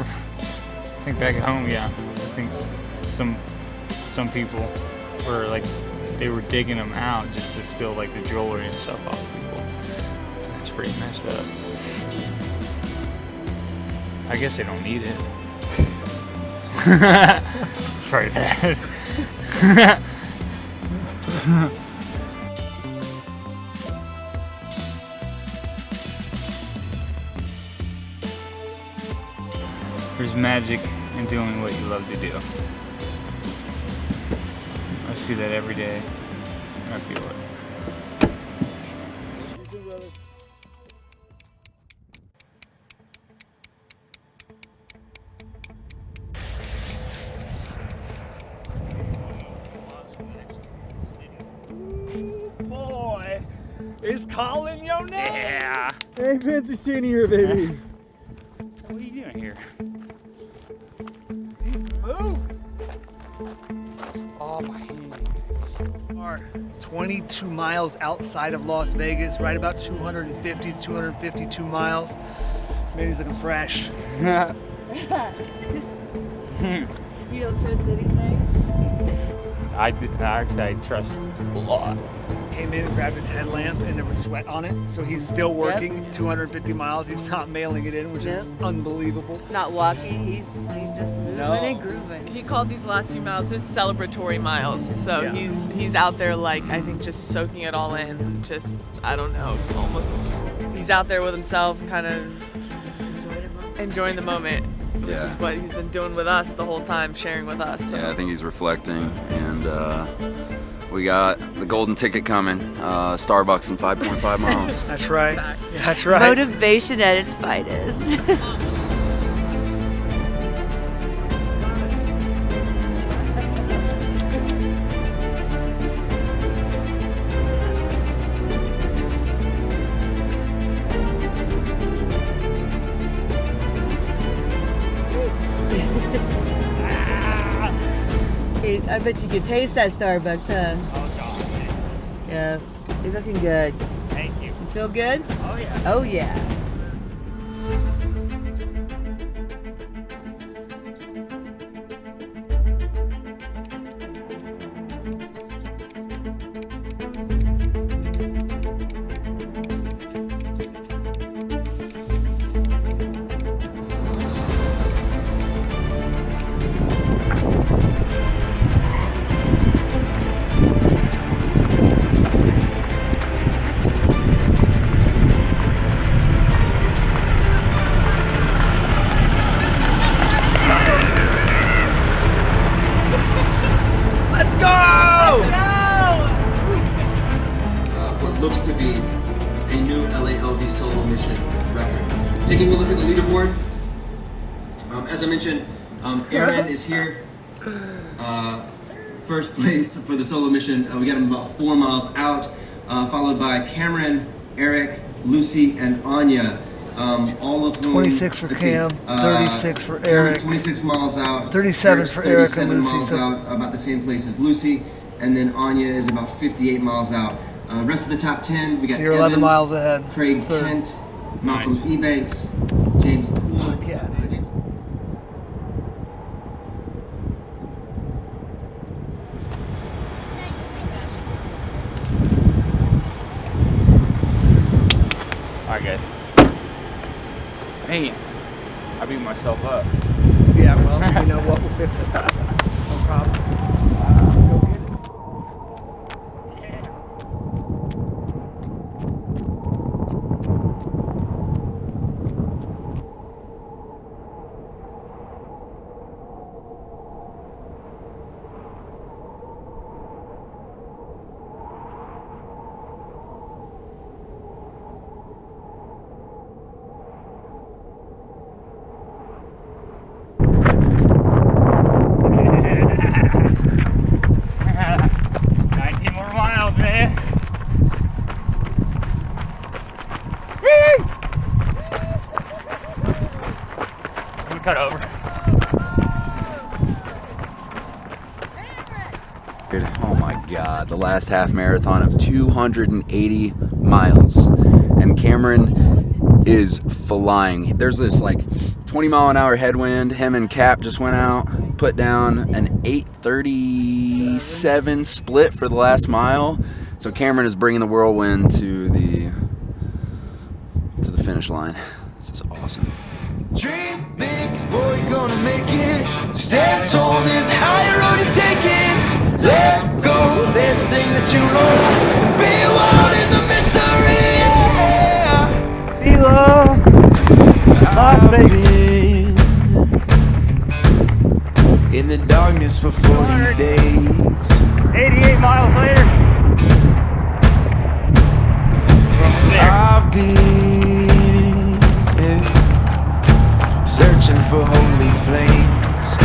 think back at home, yeah. I think some people were like, they were digging them out just to steal like the jewelry and stuff off people. It's pretty messed up. I guess they don't need it. It's pretty bad. There's magic in doing what you love to do. I see that every day. I feel it. Boy, is calling your name. Yeah. Hey, fancy seeing you here, baby. What are you doing here? Move. Oh, my hands. Are 22 miles outside of Las Vegas, right about 252 miles. Man, he's looking fresh. You don't trust anything? I trust a lot. Came in and grabbed his headlamp and there was sweat on it, so he's still working. 250 miles. He's not mailing it in, which is unbelievable. Not walking. He's just moving and grooving. He called these last few miles his celebratory miles. So Yeah. he's out there like, I think, just soaking it all in. Just, I don't know, almost. He's out there with himself, kind of enjoying the moment, which is what he's been doing with us the whole time, sharing with us. So. Yeah, I think he's reflecting, and we got the golden ticket coming. Starbucks in 5.5 miles. That's right. That's right. Motivation at its finest. I bet you could taste that Starbucks, huh? Oh, God. Yeah, he's looking good. Thank you. You feel good? Oh, yeah. Oh, yeah. Let's go! What looks to be a new LALV solo mission record. Taking a look at the leaderboard, as I mentioned, Aaron is here. First place for the solo mission. We got him about 4 miles out, followed by Cameron, Eric, Lucy, and Anya. All of whom, 26 for Cam, 36 for Eric. 26 miles out. 37 Eric's for Eric and 37 Lucy. miles out, about the same place as Lucy. And then Anya is about 58 miles out. Rest of the top 10, we got So you're Evan, 11 miles ahead. Craig Third. Kent, Malcolm Nice. Ebanks, James Poole. Alright, guys. Man, I beat myself up. Yeah, well, you know what? We'll fix it. No problem. Cut over. Oh my God, the last half marathon of 280 miles. And Cameron is flying. There's this like 20-mile-an-hour headwind. Him and Cap just went out, put down an 8:37 split for the last mile. So Cameron is bringing the whirlwind to the finish line. This is awesome. Dream big, 'cause boy, you're gonna make it. Stand tall, there's a higher road to take it. Let go of everything that you love and be wild in the mystery. I've been in the darkness for 40 days. 88 miles later. I've been searching for holy flames,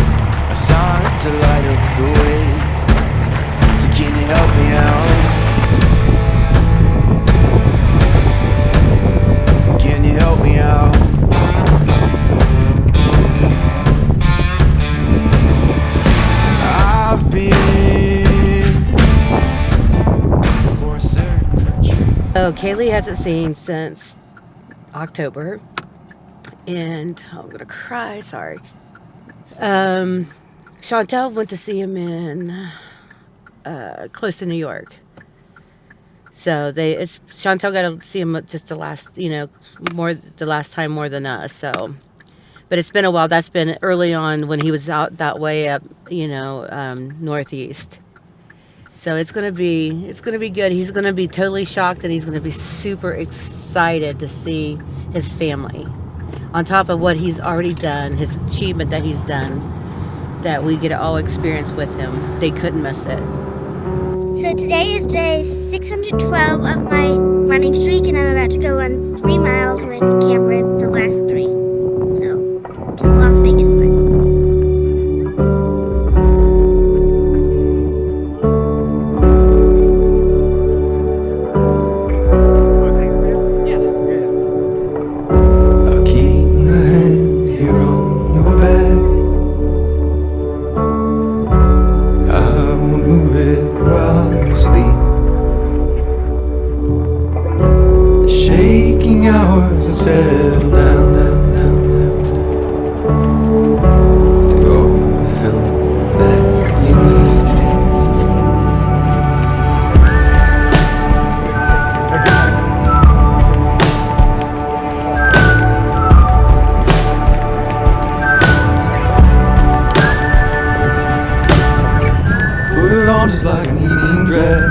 a sign to light up the way. So can you help me out? Can you help me out? I've been more certain of truth. Oh, Kaylee hasn't seen since October. And I'm gonna cry, sorry. Chantel went to see him in close to New York. So Chantel got to see him just the last time more than us. So, but it's been a while. That's been early on when he was out that way up, northeast. So it's gonna be good. He's gonna be totally shocked, and he's gonna be super excited to see his family. On top of what he's already done, his achievement that he's done, that we get to all experience with him. They couldn't miss it. So today is day 612 of my running streak, and I'm about to go run 3 miles with Cameron, the last 3. So, to Las Vegas. on just like an evening dress.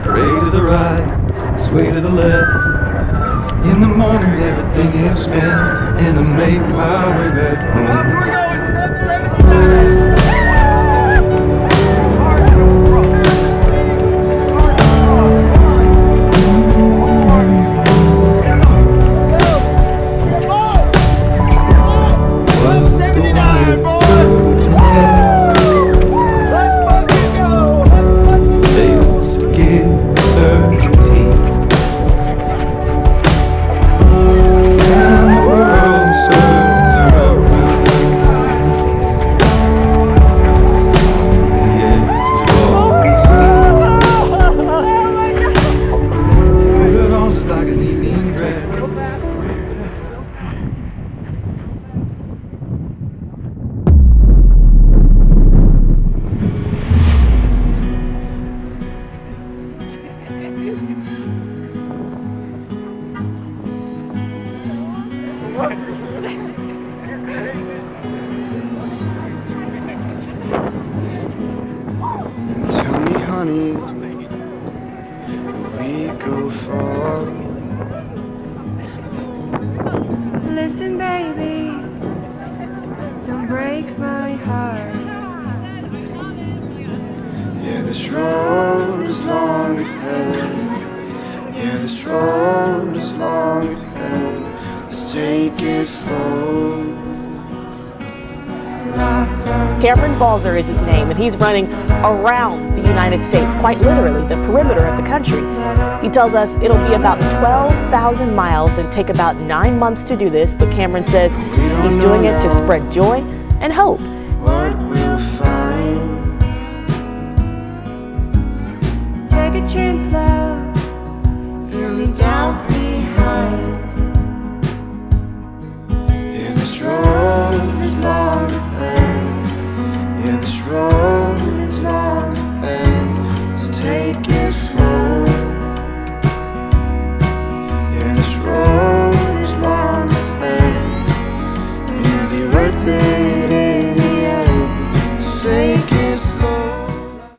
Sway to the right, sway to the left. In the morning everything is spent, and I make my way back home. We're going 775. And tell me, honey, we go far. Listen, baby, don't break my heart. Yeah, this road is long ahead. Yeah, this road is long ahead. Let's take it slow. Cameron Balser is his name, and he's running around the United States, quite literally, the perimeter of the country. He tells us it'll be about 12,000 miles and take about 9 months to do this, but Cameron says he's doing it to spread joy and hope. What we'll find. Take a chance, love. Leave me down behind.